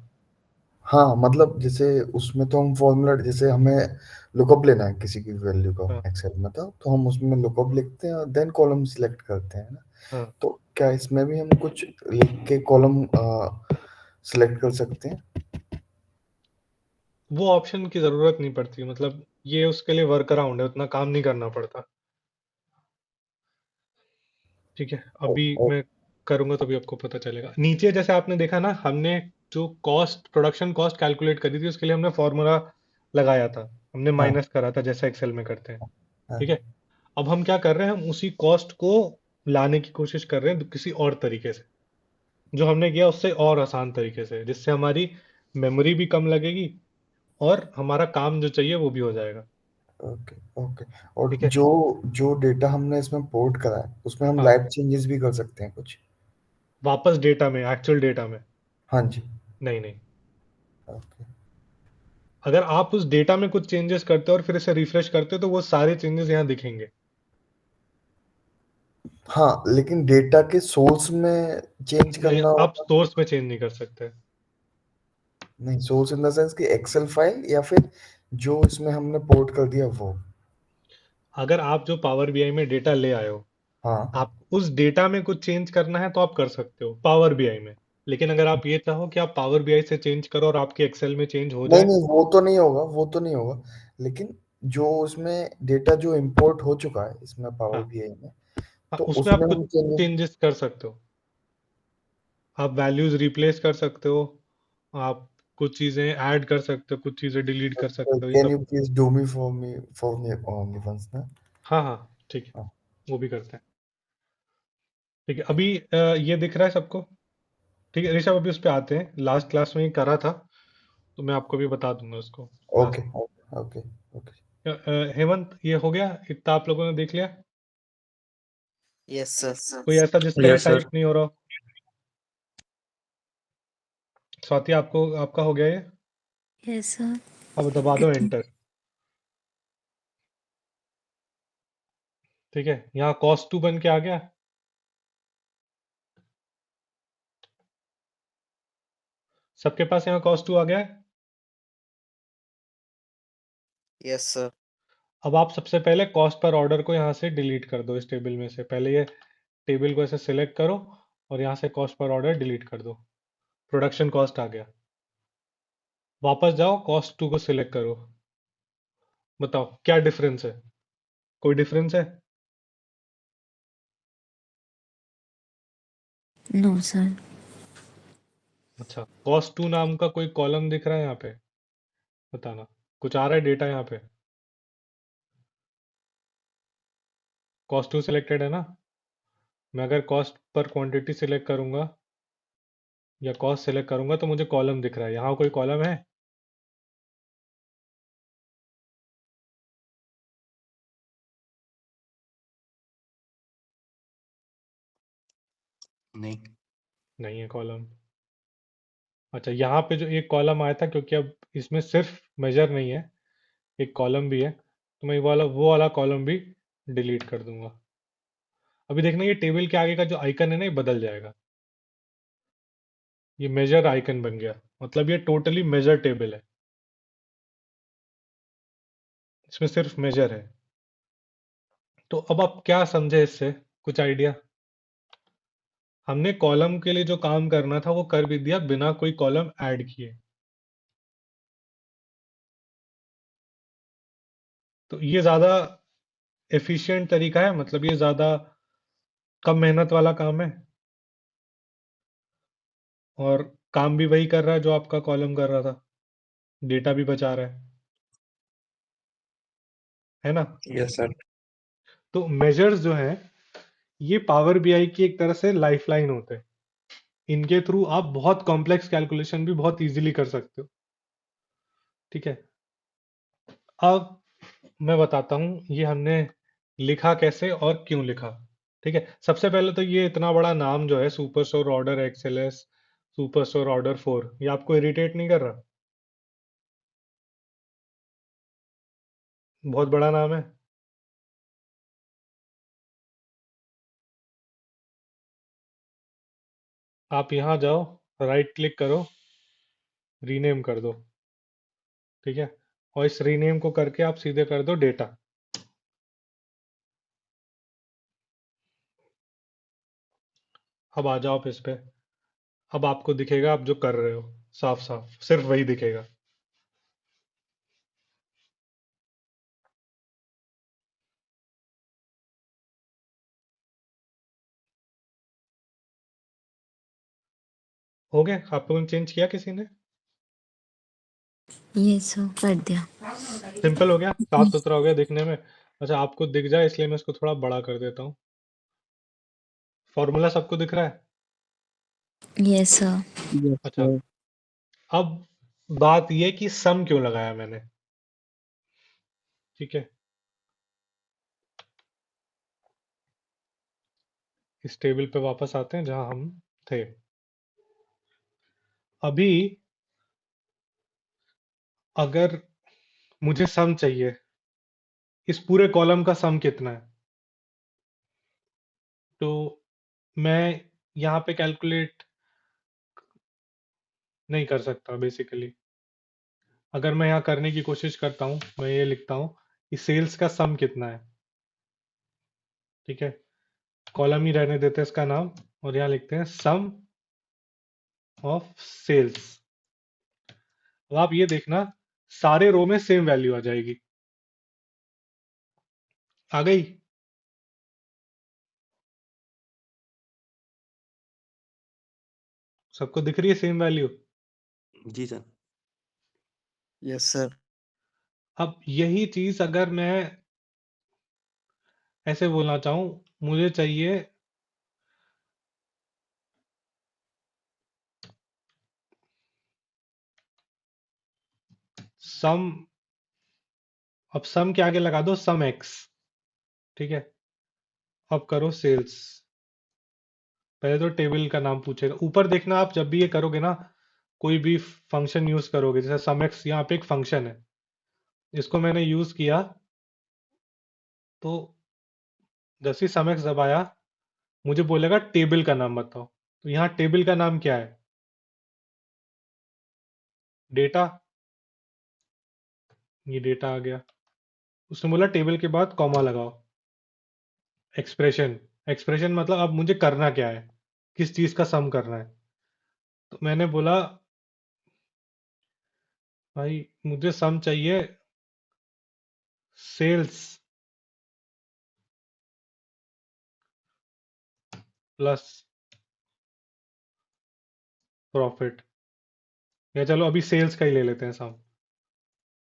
हाँ, मतलब जैसे उसमें तो हम फॉर्मूला, जैसे हमें लुकअप लेना है किसी की वैल्यू का हाँ एक्सेल में, तो हम उसमें लुकअप लिखते हैं और देन कॉलम सिलेक्ट करते हैं ना। हाँ, तो क्या इसमें भी हम कुछ लिख के कॉलम सिलेक्ट कर सकते हैं? वो ऑप्शन की जरूरत नहीं पड़ती, मतलब ये उसके लिए वर्क अराउंड है, उतना काम नहीं करना पड़ता। ठीक है, ओ, अभी ओ, मैं करूंगा तो भी आपको पता चलेगा। नीचे जैसे आपने देखा ना, हमने जो कॉस्ट, प्रोडक्शन कॉस्ट कैलकुलेट करी थी उसके लिए हमने फॉर्मूला लगाया था, हमने हाँ माइनस करा था जैसे एक्सेल में करते हैं। हाँ। ठीक है, अब हम क्या कर रहे हैं, हम उसी कॉस्ट को लाने की कोशिश कर रहे हैं किसी और तरीके से, जो हमने किया उससे और आसान तरीके से, जिससे हमारी मेमोरी भी कम लगेगी और हमारा काम जो चाहिए वो भी हो जाएगा। Okay okay. और ठीक है, जो जो डेटा हमने इसमें पोर्ट करा है उसमें हम हाँ, लाइव चेंजेस भी कर सकते हैं कुछ? वापस डेटा में, एक्चुअल डेटा में? हाँ जी। नहीं नहीं, ओके। अगर आप उस डेटा में कुछ चेंजेस करते हो और फिर इसे रिफ्रेश करते हो तो वो सारे चेंजेस यहाँ दिखेंगे। हाँ, लेकिन डेटा के सोर्स में चेंज नहीं, करना आप होगा? सोर्स में चेंज नहीं कर सकते। नहीं, सोर्स इन द सेंस कि एक्सेल फाइल या फिर जो इसमें हमने पोर्ट कर दिया वो? अगर आप जो पावर बीआई में डेटा ले आए हो, हाँ। आप उस डेटा में कुछ चेंज करना है तो आप कर सकते हो पावर बीआई में। लेकिन अगर आप ये चाहो कि आप पावर बीआई से चेंज करो और आपके एक्सेल में चेंज हो नहीं जाए। नहीं, वो तो नहीं होगा, वो तो नहीं होगा। लेकिन जो उसमें डेटा जो इंपोर्ट हो चुका है इसमें पावर हाँ बीआई में, हाँ, तो उसमें आप उसमें कुछ हम चेंजेस। चेंजेस कर सकते हो, आप वैल्यूज रिप्लेस कर सकते हो, आप कुछ चीजें ऐड कर सकते हो, कुछ चीजें डिलीट कर सकते हो, ये कैन सब। You please do me for me only once ना? हाँ हाँ, ठीक है, हाँ। वो भी करते हैं। ठीक है, अभी ये दिख रहा है सबको? ठीक है ऋषभ, अभी उस पे आते हैं, लास्ट क्लास में ये करा था तो मैं आपको भी बता दूंगा उसको। हाँ, okay okay okay okay. Hemant ये हो गया, इतना आप लोगों ने देख लिया? Yes sir. कोई ऐसा जिसका ये यस सर। टाइप नहीं हो रहा हो? स्वाति, आपको, आपका हो गया ये? Yes sir. अब दबा दो एंटर। ठीक है, यहाँ कॉस्ट टू बन के आ गया। सबके पास यहाँ कॉस्ट 2 आ गया है। Yes sir. अब आप सबसे पहले कॉस्ट पर ऑर्डर को यहाँ से डिलीट कर दो इस टेबल में से। पहले ये टेबल को ऐसे सिलेक्ट करो और यहाँ से कॉस्ट पर ऑर्डर डिलीट कर दो। प्रोडक्शन कॉस्ट आ गया। वापस जाओ, कॉस्ट 2 को सिलेक्ट करो। बताओ क्या डिफरेंस है? कोई डिफरेंस है? No sir. अच्छा, कॉस्ट 2 नाम का कोई कॉलम दिख रहा है यहाँ पे? बताना, कुछ आ रहा है डेटा यहाँ पे? कॉस्ट 2 सिलेक्टेड है ना? मैं अगर कॉस्ट पर क्वांटिटी सिलेक्ट करूंगा या कॉस्ट सिलेक्ट करूंगा तो मुझे कॉलम दिख रहा है। यहाँ कोई कॉलम है? नहीं। नहीं है कॉलम। अच्छा, यहाँ पे जो एक कॉलम आया था, क्योंकि अब इसमें सिर्फ मेजर नहीं है, एक कॉलम भी है, तो मैं वो वाला कॉलम भी डिलीट कर दूंगा। अभी देखना, ये टेबल के आगे का जो आइकन है ना, ये बदल जाएगा। ये मेजर आइकन बन गया, मतलब ये टोटली मेजर टेबल है, इसमें सिर्फ मेजर है। तो अब आप क्या समझे इससे? कुछ आइडिया? हमने कॉलम के लिए जो काम करना था वो कर भी दिया बिना कोई कॉलम ऐड किए। तो ये ज्यादा एफिशिएंट तरीका है, मतलब ये ज्यादा कम मेहनत वाला काम है और काम भी वही कर रहा है जो आपका कॉलम कर रहा था, डेटा भी बचा रहा है ना? Yes sir. तो मेजर्स जो हैं, ये पावर बीआई की एक तरह से लाइफलाइन होते हैं। इनके थ्रू आप बहुत कॉम्प्लेक्स कैलकुलेशन भी बहुत इजीली कर सकते हो। ठीक है, अब मैं बताता हूँ ये हमने लिखा कैसे और क्यों लिखा। ठीक है, सबसे पहले तो ये इतना बड़ा नाम जो है, super store order XLS super store order 4, ये आपको इरिटेट नहीं कर रहा? बहुत बड़ा नाम है। आप यहाँ जाओ, राइट क्लिक करो, रीनेम कर दो। ठीक है, और इस रीनेम को करके आप सीधे कर दो डेटा। अब आ जाओ आप इस पे। अब आपको दिखेगा आप जो कर रहे हो, साफ साफ सिर्फ वही दिखेगा। हो गया? आपको चेंज किया किसी ने? ये सर कर दिया। सिंपल हो गया, साफ सुथरा हो गया दिखने में। अच्छा, आपको दिख जाए इसलिए मैं इसको थोड़ा बड़ा कर देता हूँ। फॉर्मूला सबको दिख रहा है? Yes sir. यस अच्छा, सर। अब बात यह कि सम क्यों लगाया मैंने। ठीक है, इस टेबल पे वापस आते हैं जहां हम थे। अभी अगर मुझे सम चाहिए, इस पूरे कॉलम का सम कितना है, तो मैं यहाँ पे कैलकुलेट नहीं कर सकता बेसिकली। अगर मैं यहाँ करने की कोशिश करता हूँ, मैं ये लिखता हूँ कि सेल्स का सम कितना है। ठीक है, कॉलम ही रहने देते हैं इसका नाम, और यहाँ लिखते हैं सम ऑफ सेल्स। अब आप ये देखना, सारे रो में सेम वैल्यू आ जाएगी। आ गई? सबको दिख रही है सेम वैल्यू? जी सर। Yes sir. अब यही चीज अगर मैं ऐसे बोलना चाहूं, मुझे चाहिए सम, अब सम के आगे लगा दो सम एक्स। ठीक है, अब करो सेल्स। पहले तो टेबल का नाम पूछेगा। ऊपर देखना, आप जब भी ये करोगे ना, कोई भी फंक्शन यूज करोगे, जैसे सम एक्स, यहाँ पे एक फंक्शन है, इसको मैंने यूज किया, तो जैसे ही सम एक्स दबाया, मुझे बोलेगा टेबल का नाम बताओ। तो यहाँ टेबल का नाम क्या है? डेटा, ये डेटा आ गया। उसने बोला टेबल के बाद कॉमा लगाओ। एक्सप्रेशन, एक्सप्रेशन मतलब अब मुझे करना क्या है, किस चीज का सम करना है। तो मैंने बोला भाई मुझे सम चाहिए सेल्स प्लस प्रॉफिट, या चलो अभी सेल्स का ही ले लेते हैं सम।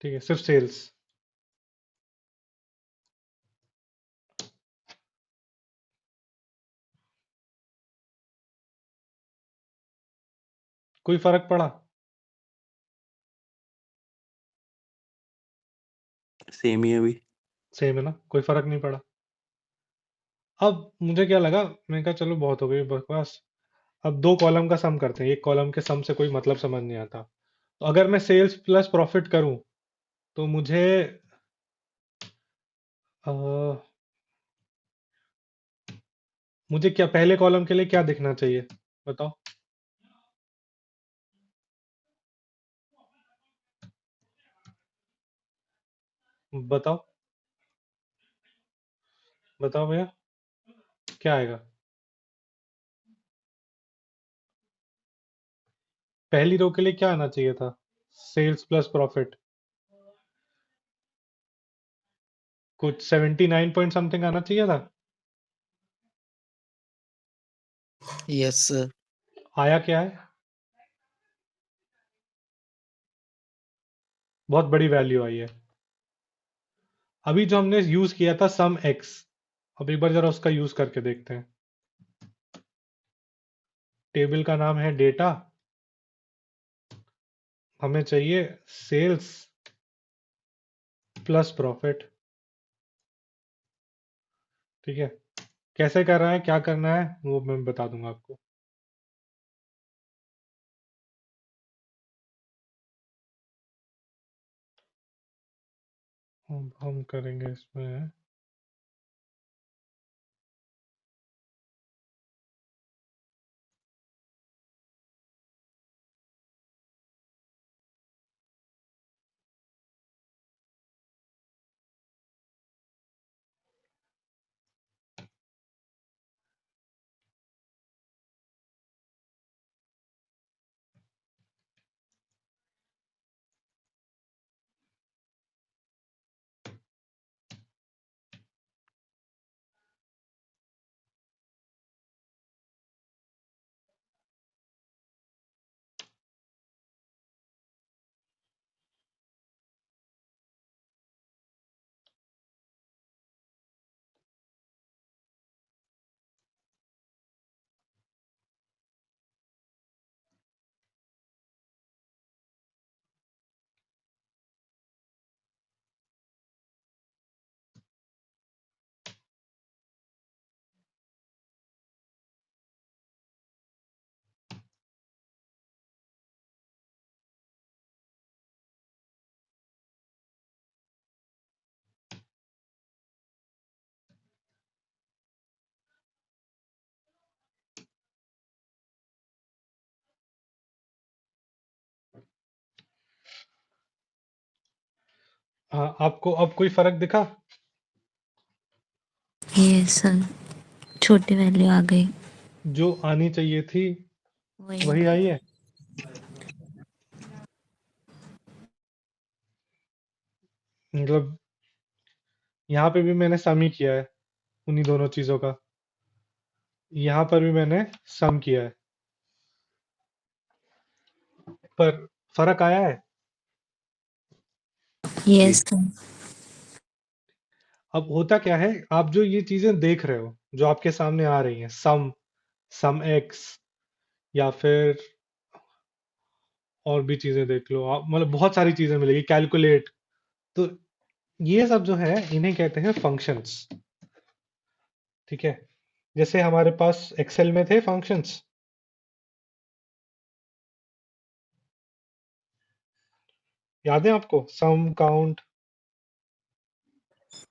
ठीक है, सिर्फ सेल्स। कोई फर्क पड़ा? सेम ही है अभी। सेम है ना, कोई फर्क नहीं पड़ा। अब मुझे क्या लगा, मैंने कहा चलो बहुत हो गई बकवास, अब दो कॉलम का सम करते हैं। एक कॉलम के सम से कोई मतलब समझ नहीं आता। तो अगर मैं सेल्स प्लस प्रॉफिट करूं तो मुझे अ, मुझे क्या पहले कॉलम के लिए क्या दिखना चाहिए, बताओ। बताओ बताओ भैया, क्या आएगा पहली रो के लिए? क्या आना चाहिए था? सेल्स प्लस प्रॉफिट, कुछ 79 पॉइंट समथिंग आना चाहिए था। Yes, sir. आया क्या है? बहुत बड़ी वैल्यू आई है। अभी जो हमने यूज किया था सम एक्स, अब एक बार जरा उसका यूज करके देखते हैं। टेबल का नाम है डेटा, हमें चाहिए सेल्स प्लस प्रॉफिट। ठीक है, कैसे कर रहा है, क्या करना है, वो मैं बता दूंगा आपको। हम करेंगे इसमें हाँ, आपको अब कोई फर्क दिखा? यस सर, छोटी वैल्यू आ गई। जो आनी चाहिए थी वही वही आई है। मतलब यहाँ पे भी मैंने सम ही किया है उन्हीं दोनों चीजों का, यहाँ पर भी मैंने सम किया है, पर फर्क आया है। Yes sir. अब होता क्या है, आप जो ये चीजें देख रहे हो जो आपके सामने आ रही हैं, सम, सम एक्स, या फिर और भी चीजें देख लो आप, मतलब बहुत सारी चीजें मिलेगी, कैलकुलेट, तो ये सब जो है इन्हें कहते हैं फंक्शंस। ठीक है, जैसे हमारे पास एक्सेल में थे फंक्शंस, याद है आपको, sum, count,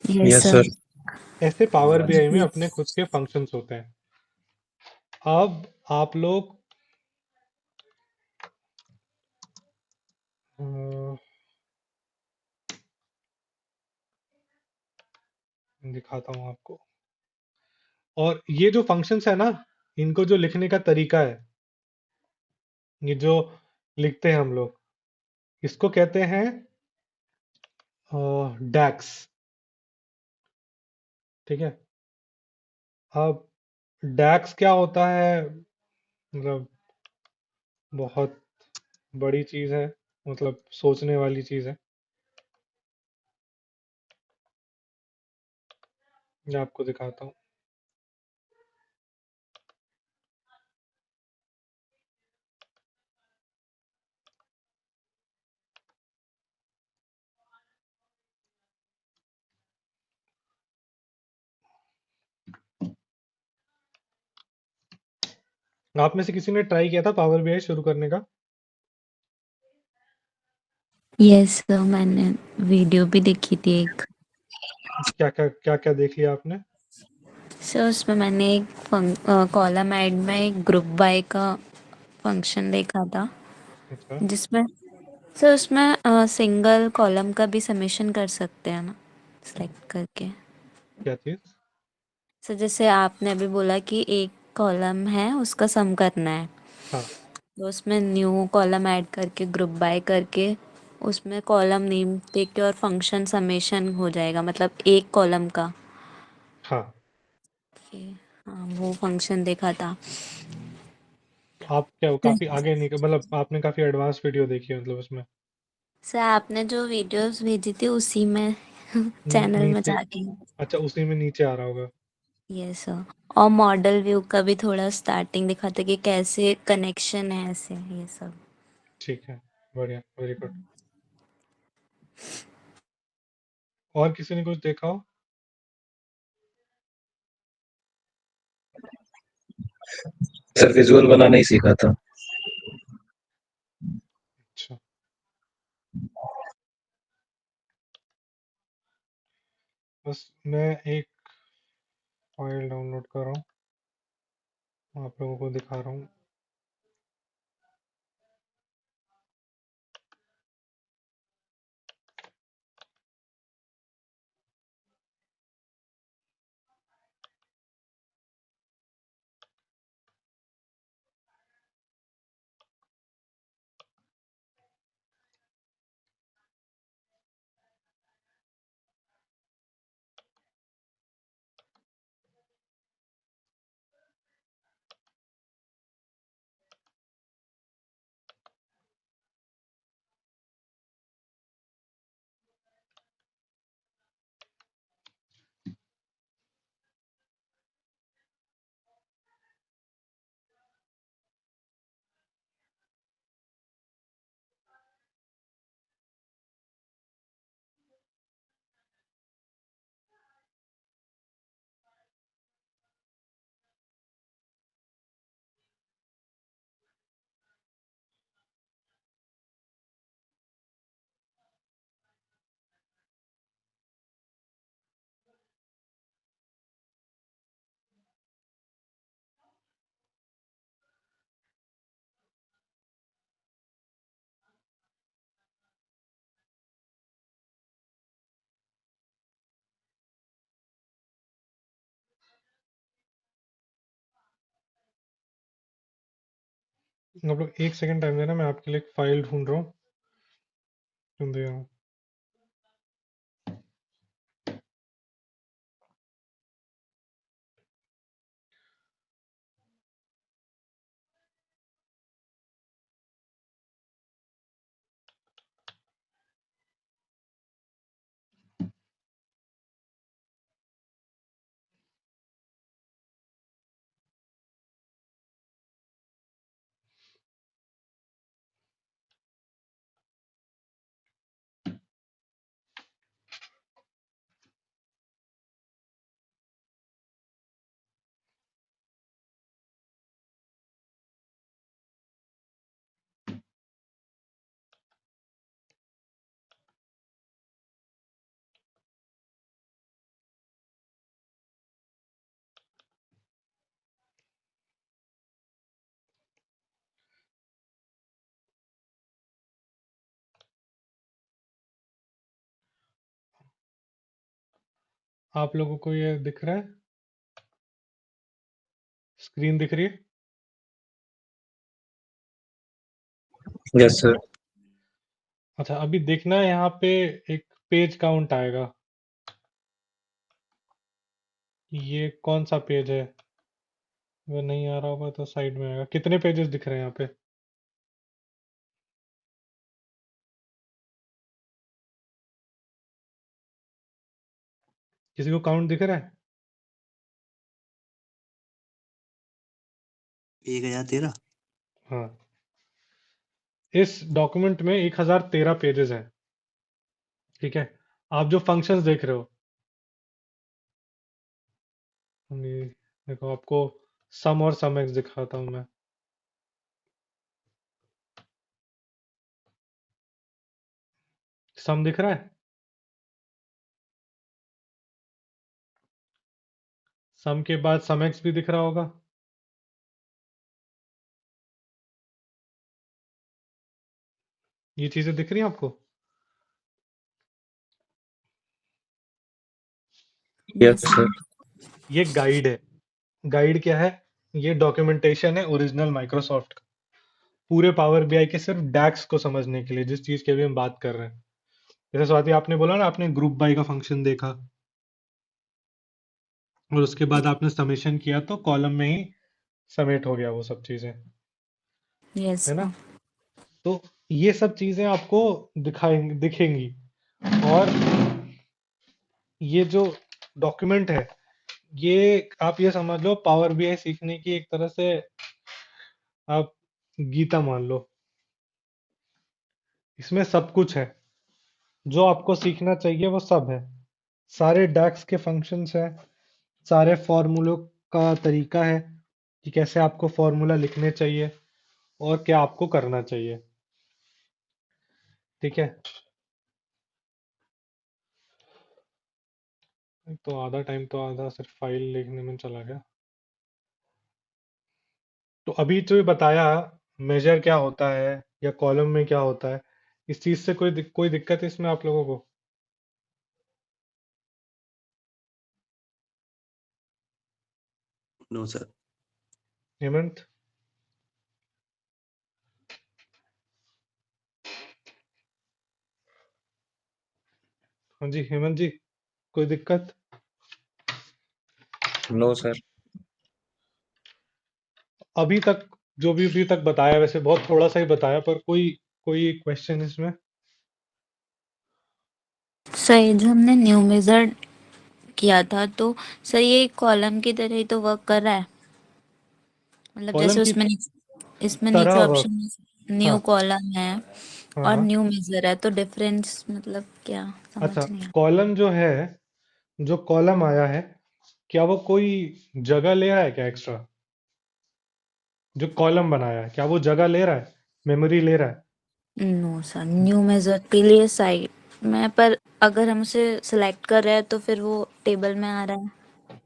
yes yes sir. Sir. ऐसे पावर बीआई में अपने खुद यस। के फंक्शंस होते हैं। अब आप लोग दिखाता हूँ आपको। और ये जो फंक्शंस है ना, इनको जो लिखने का तरीका है, ये जो लिखते हैं हम लोग, इसको कहते हैं डैक्स। ठीक है। अब डैक्स क्या होता है, मतलब बहुत बड़ी चीज है, मतलब सोचने वाली चीज है। मैं आपको दिखाता हूँ। आप में से किसी ने ट्राई किया था पावर बीआई शुरू करने का? यस सर, मैंने वीडियो भी देखी थी एक। क्या क्या देख लिया आपने? सर उसमें मैंने एक कॉलम ऐड में एक ग्रुप बाय का फंक्शन देखा था, अच्छा। जिसमें सर उसमें सिंगल कॉलम का भी समेशन कर सकते हैं ना, सेलेक्ट करके। क्या चीज? सर जैसे आपने अभी बोला कि एक कॉलम है उसका सम करना है, हाँ तो उसमें न्यू कॉलम ऐड करके ग्रुप बाय करके उसमें कॉलम नेम देख के और फंक्शन समेशन हो जाएगा, मतलब एक कॉलम का। हाँ। ओके, हाँ वो फंक्शन देखा था। आप क्या काफी आगे नहीं, मतलब आपने काफी एडवांस वीडियो देखी है मतलब उसमें। सर आपने जो वीडियोस भेजी थी उसी में चैनल में नीचे। जाके। अच्छा, उसी में नीचे आ रहा होगा। Yes sir. और मॉडल व्यू का भी थोड़ा स्टार्टिंग दिखाते कि कैसे कनेक्शन है, ऐसे ये सब। ठीक है, बढ़िया, वेरी गुड। और किसी ने कुछ देखा हो? सर विजुअल बनाना ही सीखा था। अच्छा, बस मैं एक फाइल डाउनलोड कर रहा हूँ, आप लोगों को दिखा रहा हूँ। आप लोग एक सेकंड टाइम देना, मैं आपके लिए एक फाइल ढूंढ रहा हूँ, ढूंढ दे रहा हूँ। आप लोगों को ये दिख रहा है? स्क्रीन दिख रही है? Yes sir. अच्छा, अभी देखना है यहाँ पे एक पेज काउंट आएगा। ये कौन सा पेज है? अगर नहीं आ रहा होगा तो साइड में आएगा। कितने पेजेस दिख रहे हैं यहाँ पे? किसी को काउंट दिख रहा है? 1013। हाँ, इस डॉक्यूमेंट में 1013 पेजेस हैं। ठीक है, आप जो फंक्शंस देख रहे हो, ये देखो, आपको सम और सम एक्स दिखाता हूं मैं। सम दिख रहा है? सम के बाद सम एक्स भी दिख रहा होगा। ये चीजें दिख रही हैं आपको? Yes yes sir. ये गाइड है। गाइड क्या है? ये डॉक्यूमेंटेशन है ओरिजिनल माइक्रोसॉफ्ट का, पूरे पावर बीआई के सिर्फ डैक्स को समझने के लिए, जिस चीज के भी हम बात कर रहे हैं। जैसे स्वाति आपने बोला ना, आपने ग्रुप बाय का फंक्शन देखा और उसके बाद आपने समेशन किया तो कॉलम में ही समेट हो गया वो सब चीजें, यस है ना? तो ये सब चीजें आपको दिखेंगी। और ये जो डॉक्यूमेंट है, ये आप ये समझ लो पावर बीआई सीखने की एक तरह से आप गीता मान लो। इसमें सब कुछ है जो आपको सीखना चाहिए, वो सब है। सारे डैक्स के फंक्शंस हैं, सारे फॉर्मूलों का तरीका है कि कैसे आपको फॉर्मूला लिखने चाहिए और क्या आपको करना चाहिए। ठीक है, तो आधा टाइम तो आधा सिर्फ फाइल लिखने में चला गया। तो अभी जो ये बताया, मेजर क्या होता है या कॉलम में क्या होता है, इस चीज से कोई दिक्कत है इसमें आप लोगों को? No sir. हेमंत? हाँ जी हेमंत जी, कोई दिक्कत? No sir. अभी तक जो भी अभी तक बताया, वैसे बहुत थोड़ा सा ही बताया, पर कोई कोई क्वेश्चन इसमें? सर, ये जो हमने न्यू मेजर किया था, तो सर ये कॉलम की तरह ही तो वर्क कर रहा है। मतलब कॉलम जैसे की इसमें नीचे तरह वर्क? ऑप्शन न्यू हाँ कॉलम है हाँ और हाँ। न्यू मेजर है, तो डिफरेंस मतलब क्या, समझ अच्छा, नहीं आया। कॉलम जो है, जो कॉलम आया है, क्या वो कोई जगह ले रहा है क्या एक्स्ट्रा? जो कॉलम बनाया है, क्या वो जगह ले रहा है, मेमोरी ले रहा है? नो सर, न्यू मेजर के लिए साइड में, पर अगर हम उसे सिलेक्ट कर रहे हैं तो फिर वो टेबल में आ रहा है।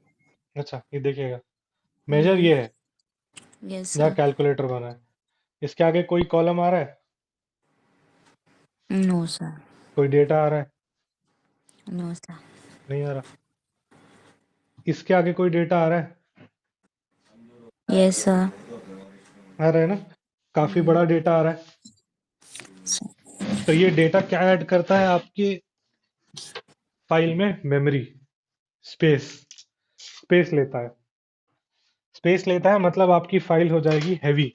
अच्छा, ये देखिएगा, मेजर ये है यस जहाँ सर। कैलकुलेटर बना है। इसके आगे कोई कॉलम आ रहा है? No sir. कोई डेटा आ रहा है? No sir. नहीं आ रहा। इसके आगे कोई डेटा आ रहा है? Yes sir. आ रहा है ना? काफी बड़ा डेटा आ रहा है। तो ये डेटा क्या ऐड करता है आपकी फाइल में? Memory, space. स्पेस लेता है। स्पेस लेता है मतलब आपकी फाइल हो जाएगी हैवी।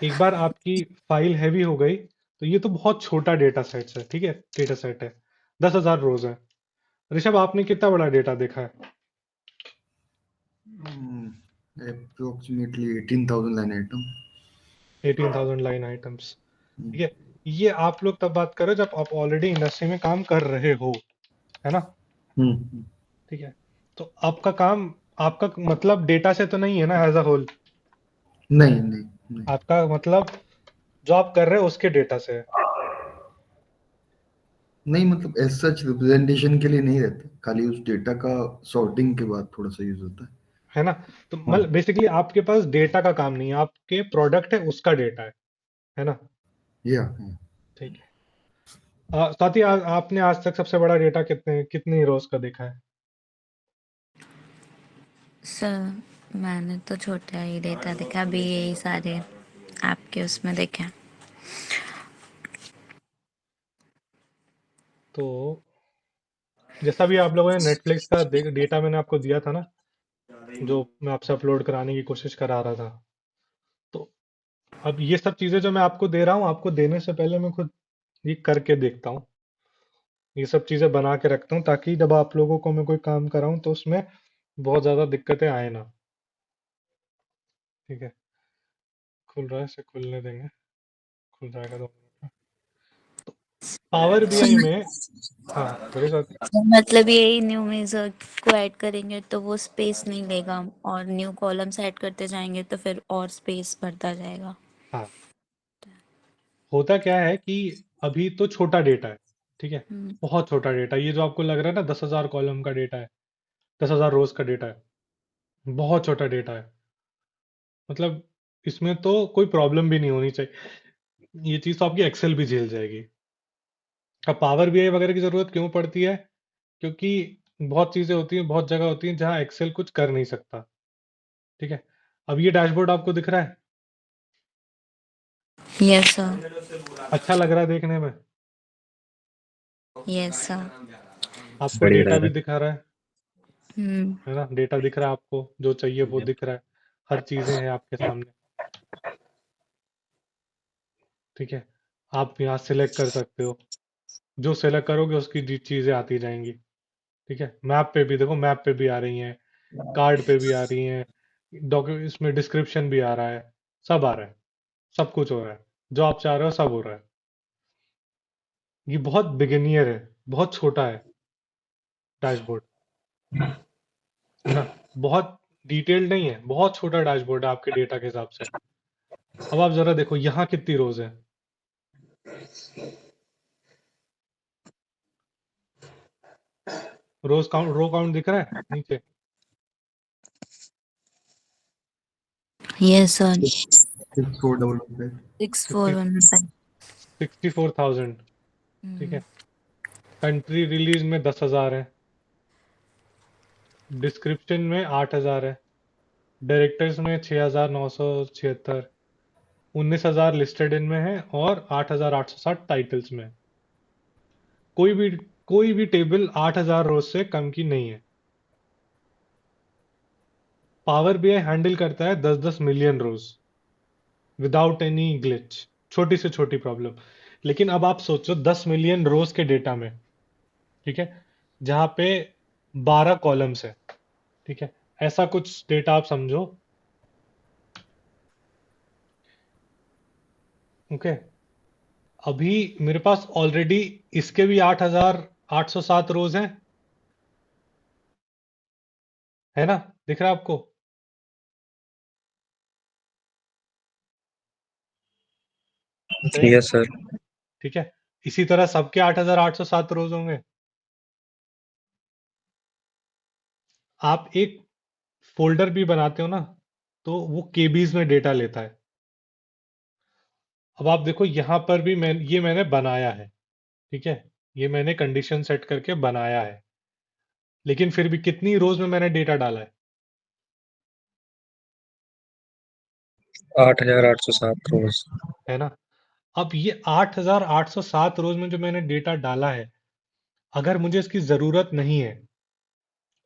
एक बार आपकी फाइल हैवी हो गई तो ये तो बहुत छोटा डेटा सेट है, ठीक है, डेटा सेट है, 10,000 रोज है। ऋषभ, आपने कितना बड़ा डेटा देखा है? Approximately 18,000 line item. 18,000 line items. ठीक है, ये आप लोग तब बात करो जब आप ऑलरेडी इंडस्ट्री में काम कर रहे हो, है ना? हम्म। ठीक है, तो आपका काम, आपका मतलब डेटा से तो नहीं है ना एज अ होल? नहीं नहीं नहीं। आपका मतलब जो आप कर रहे हो उसके डेटा से है। नहीं मतलब एज सच रिप्रेजेंटेशन के लिए नहीं रहता, खाली उस डेटा का सॉर्टिंग के बाद थोड़ा सा यूज होता है। है ना? तो हाँ। मतलब बेसिकली आपके पास डेटा का काम नहीं है, आपके प्रोडक्ट है उसका डेटा है ना? या ठीक है। स्वाति, आपने आज तक सबसे बड़ा डेटा कितनी रोज का देखा है? सर मैंने तो छोटा ही डेटा देखा, अभी यही सारे आपके उसमें देखे हैं। तो जैसा भी आप लोगों ने नेटफ्लिक्स का डेटा मैंने आपको दिया था ना, जो मैं आपसे अपलोड कराने की कोशिश करा रहा था, तो अब ये सब चीजें जो मैं आपको दे रहा हूँ, आपको देने से पहले मैं खुद ये करके देखता हूँ, ये सब चीजें बना के रखता हूँ, ताकि जब आप लोगों को मैं कोई काम कराऊं तो उसमें बहुत ज्यादा दिक्कतें आए ना। ठीक है, खुल रहा है, इसे खुलने देंगे, खुल जाएगा 2 मिनट में। तो पावर बीआई में, हाँ बोलिए स्वाति। तो मतलब यही न्यू मेजर को ऐड करेंगे तो वो स्पेस नहीं लेगा, और न्यू कॉलम्स ऐड करते जाएंगे तो फिर और स्पेस बढ़ता जाएगा। हाँ, होता क्या है कि अभी तो छोटा डेटा है, ठीक है, हम्म, बहुत छोटा डेटा। ये जो आपको लग रहा है ना 10,000 कॉलम का डेटा है, 10,000 रोज का डेटा है, बहुत छोटा डेटा है। मतलब इसमें तो कोई प्रॉब्लम भी नहीं होनी चाहिए, ये चीज तो आपकी एक्सेल भी झेल जाएगी। अब पावर बीआई वगैरह की जरूरत क्यों पड़ती है? क्योंकि बहुत चीजें होती हैं, बहुत जगह होती हैं जहां एक्सेल कुछ कर नहीं सकता। ठीक है, अब ये डैशबोर्ड आपको दिख रहा है, यस सर। अच्छा लग रहा है देखने में, यस सर। आपको बढ़िया डेटा लग भी रहा दिखा रहा हम्म। है ना, डेटा दिख रहा है आपको, जो चाहिए वो है। दिख रहा है, हर चीजें हैं आपके सामने। ठीक है, आप यहाँ सिलेक्ट कर सकते हो, जो सिलेक्ट करोगे उसकी चीजें आती जाएंगी। ठीक है, मैप पे भी देखो, मैप पे भी आ रही हैं, कार्ड पे भी आ रही हैं, डॉक्यूमेंट इसमें डिस्क्रिप्शन भी आ रहा है, सब आ रहा है, सब कुछ हो रहा है, जो आप चाह रहे हो सब हो रहा है। ये बहुत बिगिनियर है, बहुत छोटा है डैशबोर्ड, है ना, बहुत डिटेल्ड नहीं है, बहुत छोटा डैशबोर्ड है आपके डेटा के हिसाब से। अब आप जरा देखो यहाँ कितनी रोज है, रो काउंट दिख रहा है नीचे? Yes sir. 6400 64 सिक्सटी 64,000। ठीक है, कंट्री रिलीज में 10,000 है, डिस्क्रिप्शन में 8,000 है, डायरेक्टर्स में 6,976, 19,000 लिस्टेड इन में है, और 8,860 टाइटल्स में है। कोई भी कोई भी टेबल 8,000 रोज से कम की नहीं है। पावर बीआई हैंडल करता है 10-10 मिलियन रोज विदाउट एनी ग्लिच, छोटी से छोटी प्रॉब्लम। लेकिन अब आप सोचो 10 मिलियन रोज के डेटा में, ठीक है, जहां पे 12 कॉलम्स है, ठीक है, ऐसा कुछ डेटा आप समझो। ओके, अभी मेरे पास ऑलरेडी इसके भी 8,807 रोज हैं, है ना, दिख रहा है आपको? बताइए। Yes sir. ठीक है, इसी तरह सबके 8,807 रोज होंगे। आप एक फोल्डर भी बनाते हो ना, तो वो केबीज में डेटा लेता है। अब आप देखो यहां पर भी मैंने बनाया है, ठीक है, ये मैंने कंडीशन सेट करके बनाया है, लेकिन फिर भी कितनी रोज में मैंने डेटा डाला है? 8,807 रोज। है ना। अब ये 8,807 रोज में जो मैंने डेटा डाला है, अगर मुझे इसकी जरूरत नहीं है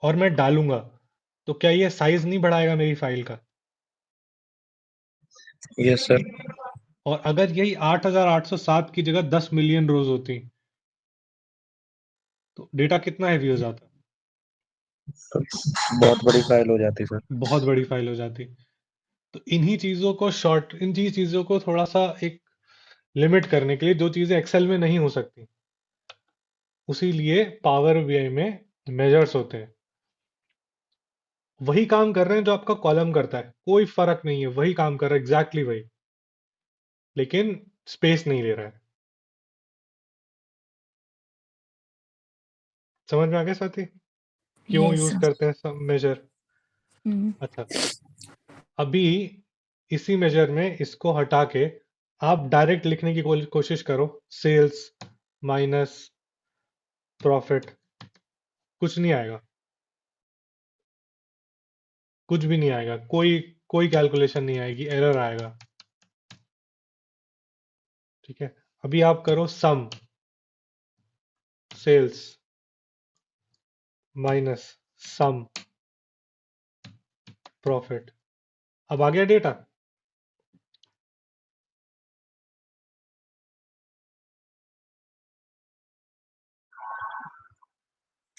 और मैं डालूंगा, तो क्या ये साइज नहीं बढ़ाएगा मेरी फाइल का? Yes sir. और अगर यही 8,807 की जगह 10 मिलियन रोज होती, तो डेटा कितना हैवी हो जाता? बहुत बड़ी फाइल हो जाती सर। बहुत बड़ी फाइल हो जाती। तो इन चीजों को थोड़ा सा एक लिमिट करने के लिए, जो चीजें एक्सेल में नहीं हो सकती, उसी लिए पावर बीआई में मेजर्स होते हैं। वही काम कर रहे हैं जो आपका कॉलम करता है, कोई फर्क नहीं है, वही काम कर रहा है, एग्जैक्टली वही, लेकिन स्पेस नहीं ले रहा है। समझ में आ गया साथी, क्यों यस यूज सर। करते हैं सब मेजर? अच्छा, अभी इसी मेजर में इसको हटा के आप डायरेक्ट लिखने की कोशिश करो, सेल्स माइनस प्रॉफिट, कुछ नहीं आएगा, कुछ भी नहीं आएगा, कोई कोई कैलकुलेशन नहीं आएगी, एरर आएगा। ठीक है, अभी आप करो सम सेल्स माइनस सम प्रॉफिट, अब आ गया डेटा।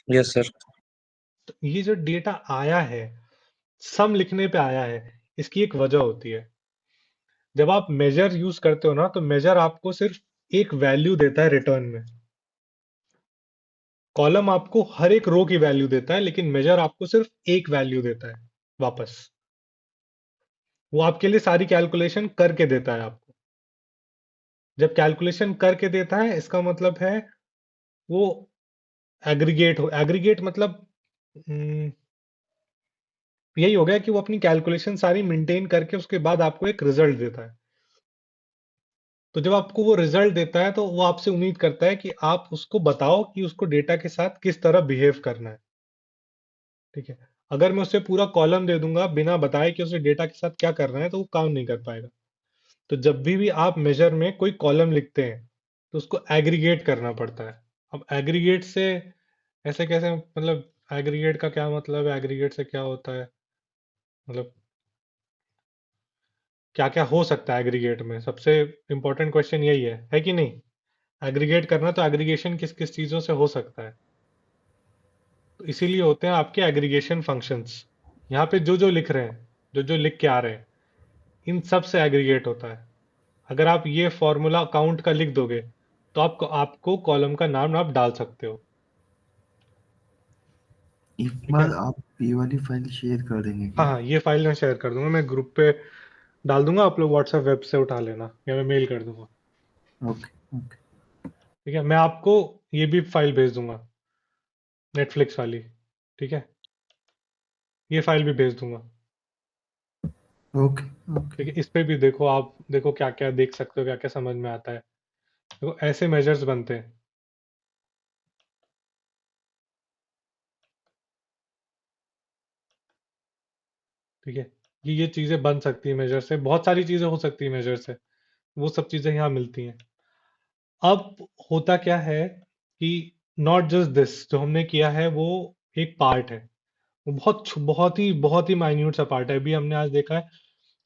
Yes sir. तो ये जो डेटा आया है, सम लिखने पे आया है, इसकी एक वजह होती है। जब आप मेजर यूज करते हो ना, तो मेजर आपको सिर्फ एक वैल्यू देता है रिटर्न में। कॉलम आपको हर एक रो की वैल्यू देता है, लेकिन मेजर आपको सिर्फ एक वैल्यू देता है वापस। वो आपके लिए सारी कैलकुलेशन करके देता है आपको। जब कैलकुलेशन करके देता है, इसका मतलब है वो एग्रीगेट मतलब हम्म, यही हो गया कि वो अपनी कैलकुलेशन सारी मेंटेन करके उसके बाद आपको एक रिजल्ट देता है। तो जब आपको वो रिजल्ट देता है, तो वो आपसे उम्मीद करता है कि आप उसको बताओ कि उसको डेटा के साथ किस तरह बिहेव करना है। ठीक है, अगर मैं उसे पूरा कॉलम दे दूंगा बिना बताए कि उसे डेटा के साथ क्या करना है, तो वो काम नहीं कर पाएगा। तो जब भी आप मेजर में कोई कॉलम लिखते हैं, तो उसको एग्रीगेट करना पड़ता है। अब एग्रीगेट से ऐसे कैसे, मतलब एग्रीगेट का क्या मतलब है, एग्रीगेट से क्या होता है, मतलब क्या क्या हो सकता है एग्रीगेट में? सबसे इंपॉर्टेंट क्वेश्चन यही है कि नहीं? एग्रीगेट करना, तो एग्रीगेशन किस किस चीजों से हो सकता है, तो इसीलिए होते हैं आपके एग्रीगेशन फंक्शंस। यहाँ पे जो जो लिख रहे हैं, जो जो लिख के आ रहे हैं, इन सब से एग्रीगेट होता है। अगर आप ये फॉर्मूला काउंट का लिख दोगे, तो आपको आपको कॉलम का नाम आप डाल सकते हो। एक ठीक है, बार आप ये वाली फाइल शेयर कर देंगे हाँ क्या? हाँ, ये फाइल मैं शेयर कर दूंगा, मैं ग्रुप पे डाल दूंगा, आप लोग व्हाट्सएप वेब से उठा लेना, या मैं मेल कर दूंगा। Okay okay. ठीक है, मैं आपको ये भी फाइल भेज दूंगा, नेटफ्लिक्स वाली। ठीक है, ये फाइल भी भेज दूंगा। Okay okay. ठीक है, इस पे भी देखो, आप देखो क्या क्या देख सकते हो, क्या क्या समझ में आता है। देखो ऐसे मेजर्स बनते हैं। ठीक है, ये चीजें बन सकती है मेजर से, बहुत सारी चीजें हो सकती है मेजर से, वो सब चीजें यहाँ मिलती हैं। अब होता क्या है कि नॉट जस्ट दिस, जो हमने किया है वो एक पार्ट है, वो बहुत ही माइन्यूट सा पार्ट है। अभी हमने आज देखा है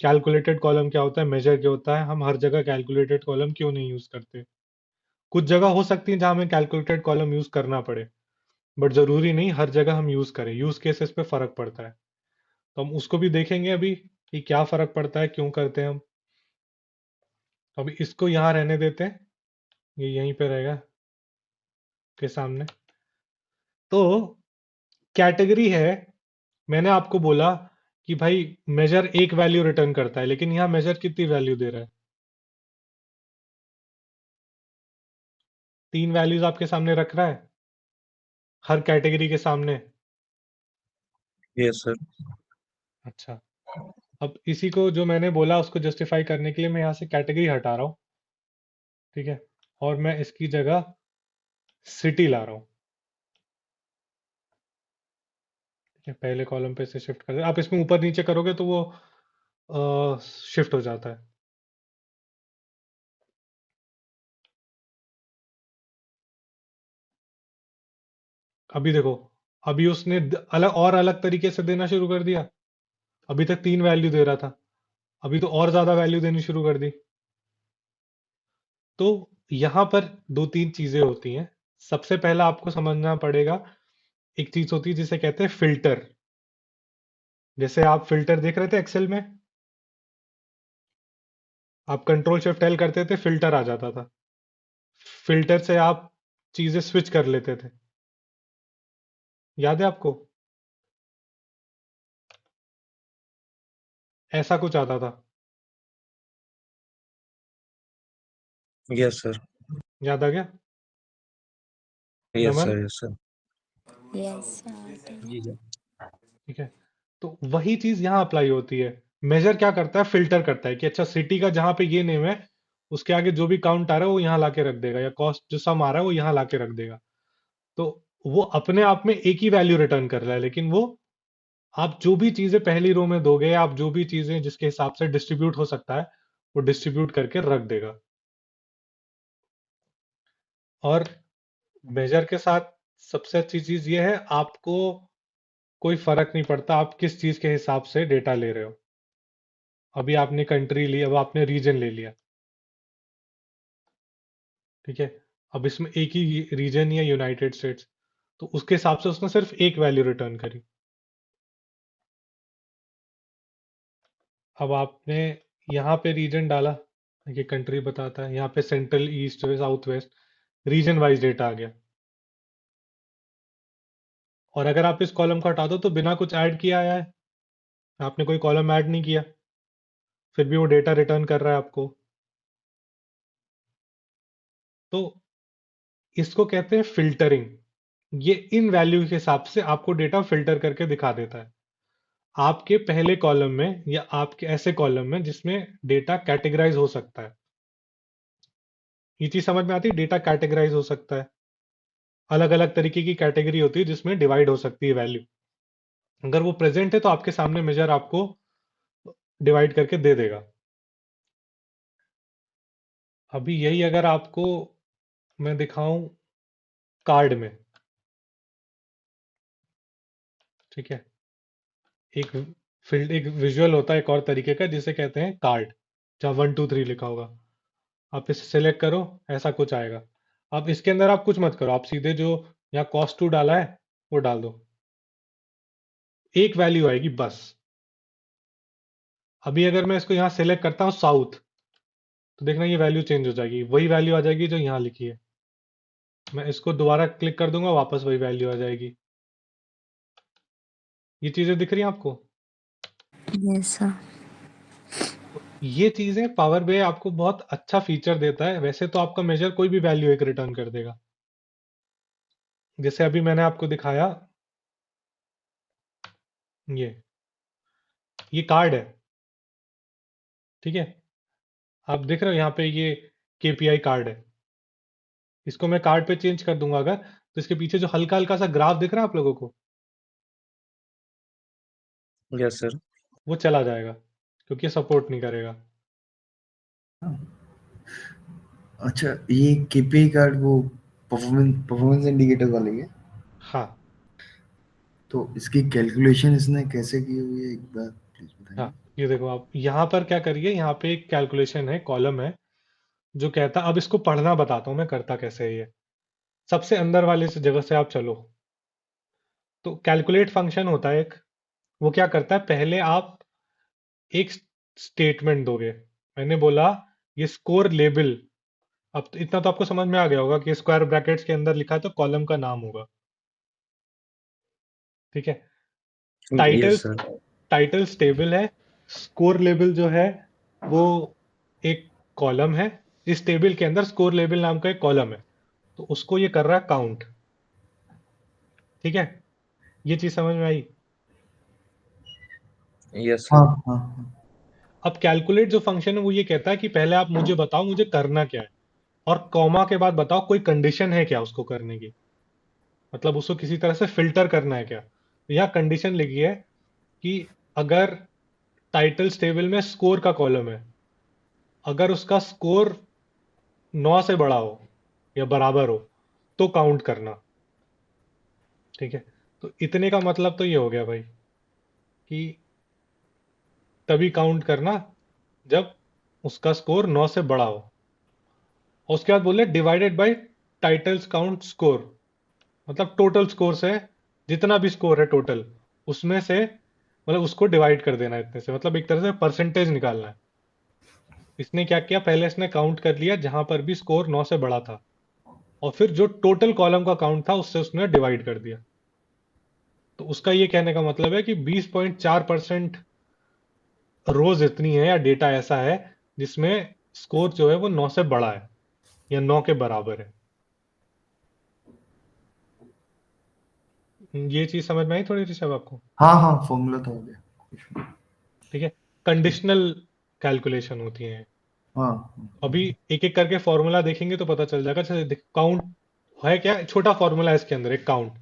कैलकुलेटेड कॉलम क्या होता है, मेजर क्या होता है। हम हर जगह कैलकुलेटेड कॉलम क्यों नहीं यूज करते? कुछ जगह हो सकती है जहां हमें कैलकुलेटेड कॉलम यूज करना पड़े, बट जरूरी नहीं हर जगह हम यूज करें, यूज केसेस पे फर्क पड़ता है। तो हम उसको भी देखेंगे अभी कि क्या फर्क पड़ता है, क्यों करते हैं हम। तो अभी इसको यहाँ रहने देते हैं, ये यहीं पे रहेगा के सामने। तो कैटेगरी है, मैंने आपको बोला कि भाई मेजर एक वैल्यू रिटर्न करता है, लेकिन यहाँ मेजर कितनी वैल्यू दे रहा है? 3 वैल्यूज आपके सामने रख रहा है, हर कैटेगरी के सामने। Yes sir. अच्छा, अब इसी को जो मैंने बोला उसको जस्टिफाई करने के लिए मैं यहाँ से कैटेगरी हटा रहा हूँ। ठीक है, और मैं इसकी जगह सिटी ला रहा हूँ। ठीक है, पहले कॉलम पे से शिफ्ट कर दे, आप इसमें ऊपर नीचे करोगे तो वो शिफ्ट हो जाता है। अभी देखो, अभी उसने अलग और अलग तरीके से देना शुरू कर दिया। अभी तक 3 वैल्यू दे रहा था, अभी तो और ज्यादा वैल्यू देनी शुरू कर दी। तो यहां पर दो तीन चीजें होती हैं। सबसे पहला आपको समझना पड़ेगा, एक चीज होती है जिसे कहते हैं फिल्टर। जैसे आप फिल्टर देख रहे थे एक्सेल में, आप कंट्रोल शिफ्ट एल करते थे, फिल्टर आ जाता था। फिल्टर से आप चीजें स्विच कर लेते थे, याद है आपको? ऐसा कुछ आता था, यस सर। याद आ गया? Yes Raman, sir. Yes sir. Yes जी सर। ठीक है, तो वही चीज यहाँ अप्लाई होती है। मेजर क्या करता है, फिल्टर करता है कि अच्छा सिटी का जहां पे ये नेम है उसके आगे जो भी काउंट आ रहा है वो यहाँ लाके रख देगा, या कॉस्ट जो सम आ रहा है वो यहाँ लाके रख देगा। तो वो अपने आप में एक ही वैल्यू रिटर्न कर रहा है, लेकिन वो आप जो भी चीजें पहली रो में दोगे, आप जो भी चीजें जिसके हिसाब से डिस्ट्रीब्यूट हो सकता है वो डिस्ट्रीब्यूट करके रख देगा। और मेजर के साथ सबसे अच्छी चीज ये है, आपको कोई फर्क नहीं पड़ता आप किस चीज के हिसाब से डेटा ले रहे हो। अभी आपने कंट्री ली, अब आपने रीजन ले लिया, ठीक है। अब इसमें एक ही रीजन या यूनाइटेड स्टेट्स, तो उसके हिसाब से उसने सिर्फ एक वैल्यू रिटर्न करी। अब आपने यहाँ पे रीजन डाला, ये कंट्री बताता है, यहाँ पे central, east, south, west, region wise data आ गया। और अगर आप इस कॉलम को हटा दो तो बिना कुछ ऐड किया आया है, आपने कोई कॉलम ऐड नहीं किया, फिर भी वो डेटा रिटर्न कर रहा है आपको। तो इसको कहते हैं फिल्टरिंग। ये इन वैल्यू के हिसाब से आपको डेटा फिल्टर करके दिखा देता है। आपके पहले कॉलम में या आपके ऐसे कॉलम में जिसमें डेटा कैटेगराइज हो सकता है। ये चीज समझ में आती है, डेटा कैटेगराइज हो सकता है, अलग अलग तरीके की कैटेगरी होती है जिसमें डिवाइड हो सकती है वैल्यू। अगर वो प्रेजेंट है तो आपके सामने मेजर आपको डिवाइड करके दे देगा। अभी यही अगर आपको मैं दिखाऊं कार्ड में, ठीक है, एक एक विजुअल होता है एक और तरीके का जिसे कहते हैं कार्ड, जहाँ 1 2 3 लिखा होगा। आप इसे सेलेक्ट करो, ऐसा कुछ आएगा। अब इसके अंदर आप कुछ मत करो, आप सीधे जो यहाँ कॉस्ट 2 डाला है वो डाल दो, एक वैल्यू आएगी बस। अभी अगर मैं इसको यहाँ सेलेक्ट करता हूँ साउथ, तो देखना ये वैल्यू चेंज हो जाएगी, वही वैल्यू आ जाएगी जो यहाँ लिखी है। मैं इसको दोबारा क्लिक कर दूंगा, वापस वही वैल्यू आ जाएगी। ये चीजें दिख रही हैं आपको? Yes sir. तो ये चीजें पावर BI आपको बहुत अच्छा फीचर देता है। वैसे तो आपका मेजर कोई भी वैल्यू एक रिटर्न कर देगा, जैसे अभी मैंने आपको दिखाया, ये कार्ड है, ठीक है। आप देख रहे हो यहाँ पे ये KPI कार्ड है। इसको मैं कार्ड पे चेंज कर दूंगा अगर, तो इसके पीछे जो हल्का हल्का सा ग्राफ दिख रहा है आप लोगों को, यस सर। वो चला जाएगा, क्योंकि ये सपोर्ट नहीं करेगा। अच्छा, ये केपीआई कार्ड वो परफॉर्मेंस इंडिकेटर वाले है? हाँ तो इसकी कैलकुलेशन इसने कैसे की हुई है, एक बार प्लीज बताइए। हाँ, ये देखो आप यहाँ पर क्या करिए, यहाँ पे एक कैलकुलेशन है, कॉलम है जो कहता, अब इसको पढ़ना बताता हूँ मैं करता कैसे है ये। सबसे अंदर वाले से जगह से आप चलो, तो कैलकुलेट फंक्शन होता है एक, वो क्या करता है, पहले आप एक स्टेटमेंट दोगे। मैंने बोला ये स्कोर लेबल, अब तो इतना तो आपको समझ में आ गया होगा कि स्क्वायर ब्रैकेट्स के अंदर लिखा है तो कॉलम का नाम होगा, ठीक है। Title, yes sir. Titles table है, स्कोर लेबल जो है वो एक कॉलम है। इस टेबल के अंदर स्कोर लेबल नाम का एक कॉलम है, तो उसको ये कर रहा है काउंट, ठीक है। ये चीज समझ में आई? यस हाँ सर। हाँ हाँ। अब कैलकुलेट जो फंक्शन है वो ये कहता है कि पहले आप मुझे बताओ मुझे करना क्या है, और कॉमा के बाद बताओ कोई कंडीशन है क्या उसको करने की, मतलब उसको किसी तरह से फिल्टर करना है क्या। तो यहाँ कंडीशन लिखी है कि अगर टाइटल्स टेबल में स्कोर का कॉलम है, अगर उसका स्कोर 9 से बड़ा हो या बराबर हो तो काउंट करना, ठीक है। तो इतने का मतलब तो ये हो गया भाई कि तभी काउंट करना जब उसका स्कोर 9 से बड़ा हो। और उसके बाद बोले divided by titles count score, मतलब टोटल स्कोर से, जितना भी स्कोर है टोटल उसमें से, मतलब उसको डिवाइड कर देना इतने से, मतलब एक तरह से परसेंटेज निकालना है। इसने क्या किया, पहले इसने काउंट कर लिया जहां पर भी स्कोर 9 से बड़ा था, और फिर जो टोटल कॉलम का काउंट था उससे उसने डिवाइड कर दिया। तो उसका ये कहने का मतलब है कि 20.4% रोज इतनी है या डेटा ऐसा है जिसमें स्कोर जो है वो 9 से बड़ा है या 9 के बराबर है। ये चीज समझ में आई थोड़ी ऋषभ आपको? हाँ हाँ, फॉर्मूला तो हो गया। ठीक है, कंडीशनल कैलकुलेशन होती है। हाँ अभी एक एक करके फॉर्मूला देखेंगे तो पता चल जाएगा। जैसे काउंट है, क्या छोटा फॉर्मूला है इसके अंदर, एक काउंट।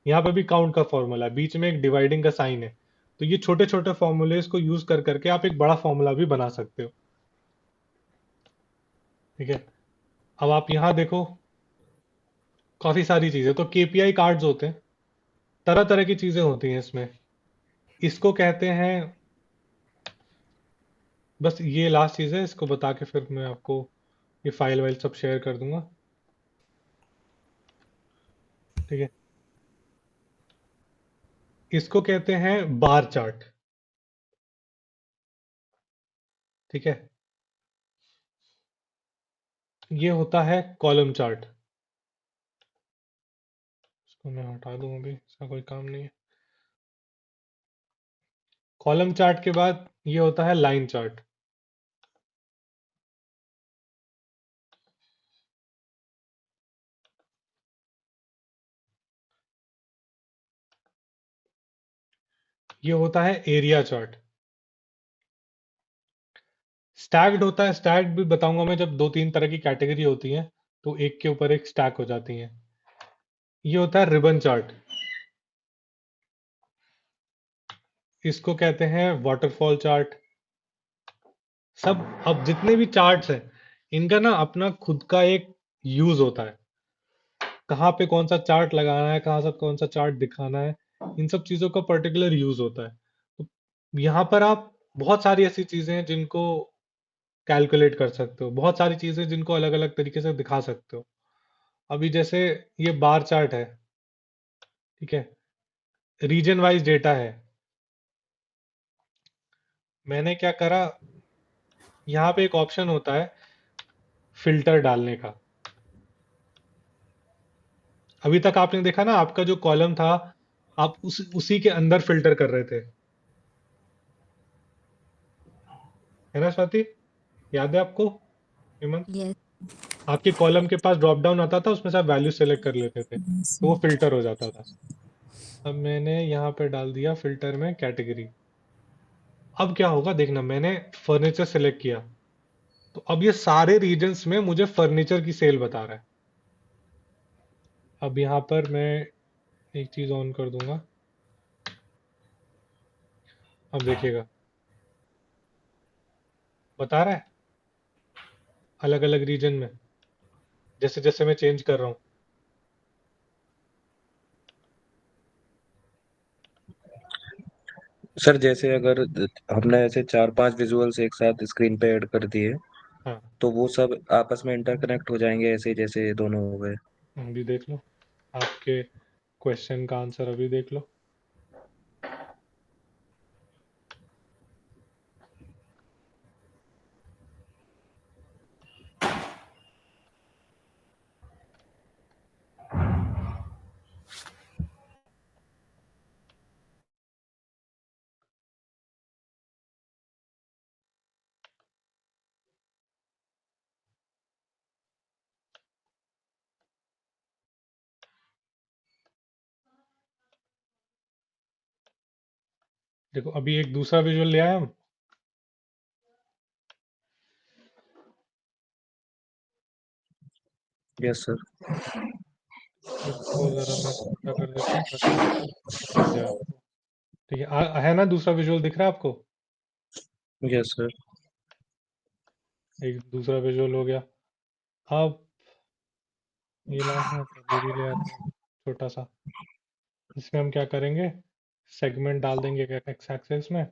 यहाँ पे भी काउंट का फॉर्मूला है, बीच में एक डिवाइडिंग का साइन है। तो ये छोटे छोटे फॉर्मूलेस को यूज कर करके आप एक बड़ा फॉर्मूला भी बना सकते हो। ठीक है, अब आप यहाँ देखो, काफी सारी चीजें तो केपीआई कार्ड्स होते हैं, तरह तरह की चीजें होती हैं इसमें। इसको कहते हैं, बस ये लास्ट चीज है, इसको बता के फिर मैं आपको ये फाइल वाइल सब शेयर कर दूंगा। ठीक है, इसको कहते हैं बार चार्ट। ठीक है, ये होता है कॉलम चार्ट। इसको मैं हटा दूं, अभी इसका कोई काम नहीं है। कॉलम चार्ट के बाद ये होता है लाइन चार्ट। ये होता है एरिया चार्ट। स्टैक्ड होता है, स्टैक्ड भी बताऊंगा मैं, जब दो तीन तरह की कैटेगरी होती है तो एक के ऊपर एक स्टैक हो जाती है। ये होता है रिबन चार्ट। इसको कहते हैं वाटरफॉल चार्ट। सब, अब जितने भी चार्ट्स हैं इनका ना अपना खुद का एक यूज होता है। कहाँ पे कौन सा चार्ट लगाना है, कहाँ से कौन सा चार्ट दिखाना है, इन सब चीजों का पर्टिकुलर यूज होता है। तो यहाँ पर आप बहुत सारी ऐसी चीजें हैं जिनको कैलकुलेट कर सकते हो, बहुत सारी चीजें जिनको अलग अलग तरीके से दिखा सकते हो। अभी जैसे ये बार चार्ट है, ठीक है, रीजन वाइज डेटा है। मैंने क्या करा, यहाँ पे एक ऑप्शन होता है फिल्टर डालने का। अभी तक आपने देखा ना, आपका जो कॉलम था आप उसी के अंदर फिल्टर कर रहे थे, है ना स्वाति? याद है आपको, हेमंत? यस। आपके कॉलम के पास ड्रॉप डाउन आता था, उसमें से आप वैल्यू सेलेक्ट कर लेते थे तो वो फिल्टर हो जाता था। अब मैंने यहाँ पे डाल दिया फिल्टर में कैटेगरी। अब क्या होगा देखना, मैंने फर्नीचर सेलेक्ट किया तो अब ये सारे रीजन्स में मुझे फर्नीचर की सेल बता रहा है। अब यहाँ पर मैं एक चीज ऑन कर दूंगा, अब देखिएगा बता रहा है अलग अलग रीजन में, जैसे जैसे मैं चेंज कर रहा हूँ। सर जैसे अगर हमने ऐसे 4-5 विजुअल्स एक साथ स्क्रीन पे ऐड कर दिए हाँ, तो वो सब आपस में इंटरकनेक्ट हो जाएंगे ऐसे जैसे दोनों हो गए। अभी देख लो, आपके क्वेश्चन का आंसर अभी देख लो। देखो अभी एक दूसरा विजुअल ले आए हम। Yes sir. इसको जरा मैं छोटा कर देता हूँ ताकि दिख जाए आपको। ठीक है, है ना, दूसरा विजुअल दिख रहा है आपको? Yes sir. एक दूसरा विजुअल हो गया। अब ये लाए हैं तो ये भी ले आते हैं छोटा सा। इसमें हम क्या करेंगे, सेगमेंट डाल देंगे एक्स एक्सेस में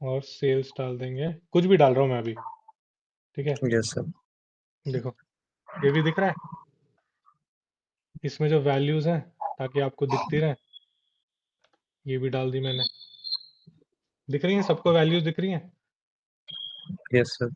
और सेल्स डाल देंगे, कुछ भी डाल रहा हूँ मैं अभी। ठीक है, यस सर। देखो ये भी दिख रहा है, इसमें जो वैल्यूज हैं ताकि आपको दिखती रहे, ये भी डाल दी मैंने। दिख रही हैं सबको, वैल्यूज दिख रही हैं। Yes sir.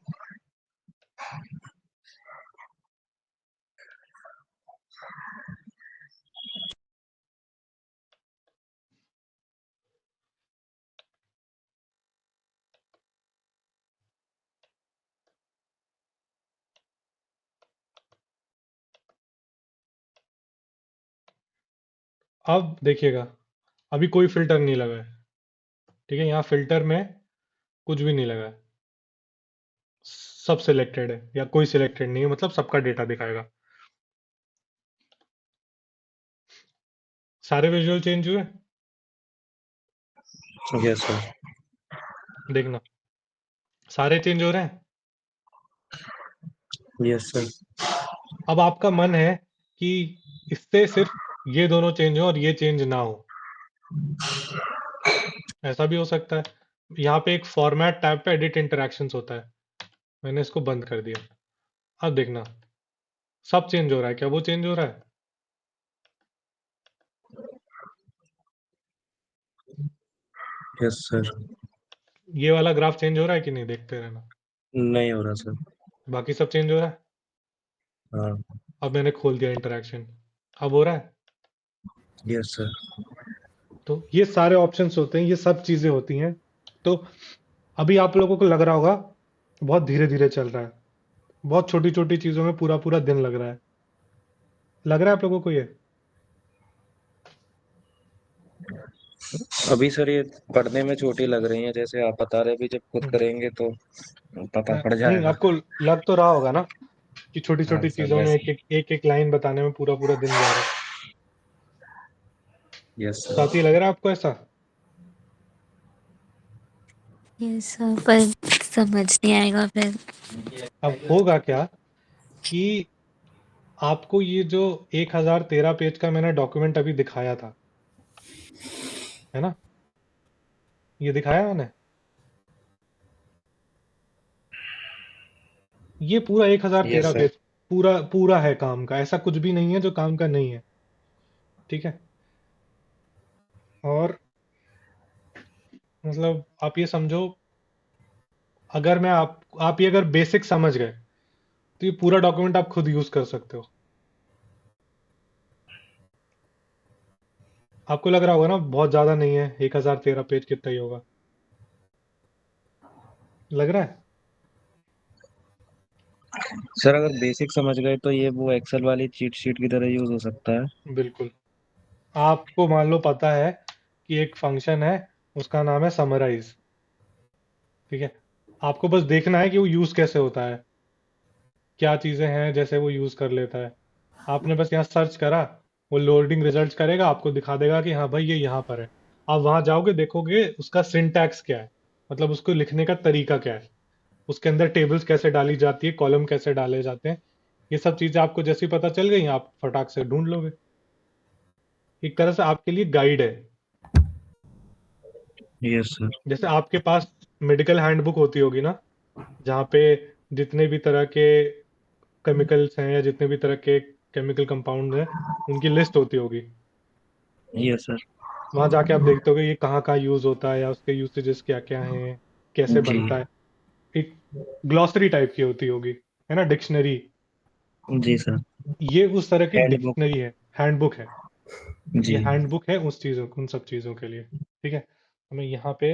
अब देखिएगा, अभी कोई फिल्टर नहीं लगा है। ठीक है, यहाँ फिल्टर में कुछ भी नहीं लगा है, सब सिलेक्टेड है या कोई सिलेक्टेड नहीं है, मतलब सबका डेटा दिखाएगा। सारे विजुअल चेंज हुए? Yes sir. देखना, सारे चेंज हो रहे हैं। Yes sir. अब आपका मन है कि इससे सिर्फ ये दोनों चेंज हो और ये चेंज ना हो, ऐसा भी हो सकता है। यहाँ पे एक फॉर्मेट टैब पे एडिट इंटरैक्शंस होता है, मैंने इसको बंद कर दिया। अब देखना, सब चेंज हो रहा है। क्या वो चेंज हो रहा है? Yes sir. ये वाला ग्राफ चेंज हो रहा है कि नहीं? देखते रहना। नहीं हो रहा सर। बाकी सब चेंज हो रहा है। हाँ। अब मैंने खोल दिया इंटरैक्शन, अब हो रहा है। Yes sir. तो ये सारे ऑप्शंस होते हैं, ये सब चीजें होती हैं। तो अभी आप लोगों को लग रहा होगा बहुत धीरे धीरे चल रहा है, बहुत छोटी छोटी चीजों में पूरा पूरा दिन लग रहा है। लग रहा है आप लोगों को ये? अभी सर ये पढ़ने में छोटी लग रही है, जैसे आप बता रहे, भी जब खुद हम्म। करेंगे तो पता पड़ नहीं, जाएगा। आपको लग तो रहा होगा ना कि छोटी हाँ छोटी सर चीजों में वैसे। एक एक लाइन बताने में पूरा पूरा दिन जा रहा है। Yes sir. साथ ही लग रहा है आपको ऐसा? यस सर, पर समझ नहीं आएगा फिर। अब होगा क्या कि आपको ये जो 1013 पेज का मैंने डॉक्यूमेंट अभी दिखाया था, है ना, ये दिखाया मैंने, ये पूरा यस 1013 सर। पेज पूरा पूरा है काम का, ऐसा कुछ भी नहीं है जो काम का नहीं है। ठीक है? और मतलब आप ये समझो, अगर मैं आप ये अगर बेसिक समझ गए तो ये पूरा डॉक्यूमेंट आप खुद यूज कर सकते हो। आपको लग रहा होगा ना बहुत ज्यादा नहीं है, 1013 पेज कितना ही होगा, लग रहा है? सर अगर बेसिक समझ गए तो ये वो एक्सेल वाली चीट शीट की तरह यूज हो सकता है। बिल्कुल। आपको मान लो पता है कि एक फंक्शन है, उसका नाम है समराइज। ठीक है? आपको बस देखना है कि वो यूज कैसे होता है, क्या चीजें हैं जैसे वो यूज कर लेता है। आपने बस यहाँ सर्च करा, वो लोडिंग रिजल्ट्स करेगा, आपको दिखा देगा कि हाँ भाई ये यहाँ पर है। आप वहां जाओगे, देखोगे उसका सिंटैक्स क्या है, मतलब उसको लिखने का तरीका क्या है, उसके अंदर टेबल्स कैसे डाली जाती है, कॉलम कैसे डाले जाते हैं, ये सब चीजें आपको जैसे ही पता चल गई, आप फटाक से ढूंढ लोगे। एक तरह से आपके लिए गाइड है। Yes sir. जैसे आपके पास मेडिकल हैंडबुक होती होगी ना, जहाँ पे जितने भी तरह के केमिकल्स हैं या जितने भी तरह के केमिकल कंपाउंड हैं, उनकी लिस्ट होती होगी। Yes sir. वहां जाके आप देखते होगे ये कहाँ कहाँ यूज होता है या उसके यूसेजेस क्या क्या हैं, कैसे जी। बनता है। एक ग्लॉसरी टाइप की होती होगी, है ना, डिक्शनरी। जी सर। ये उस तरह की हैंडबुक। डिक्शनरी है, हैंडबुक है। ये जी। हैंडबुक है उस चीजों, उन सब चीजों के लिए। ठीक है? हमें यहाँ पे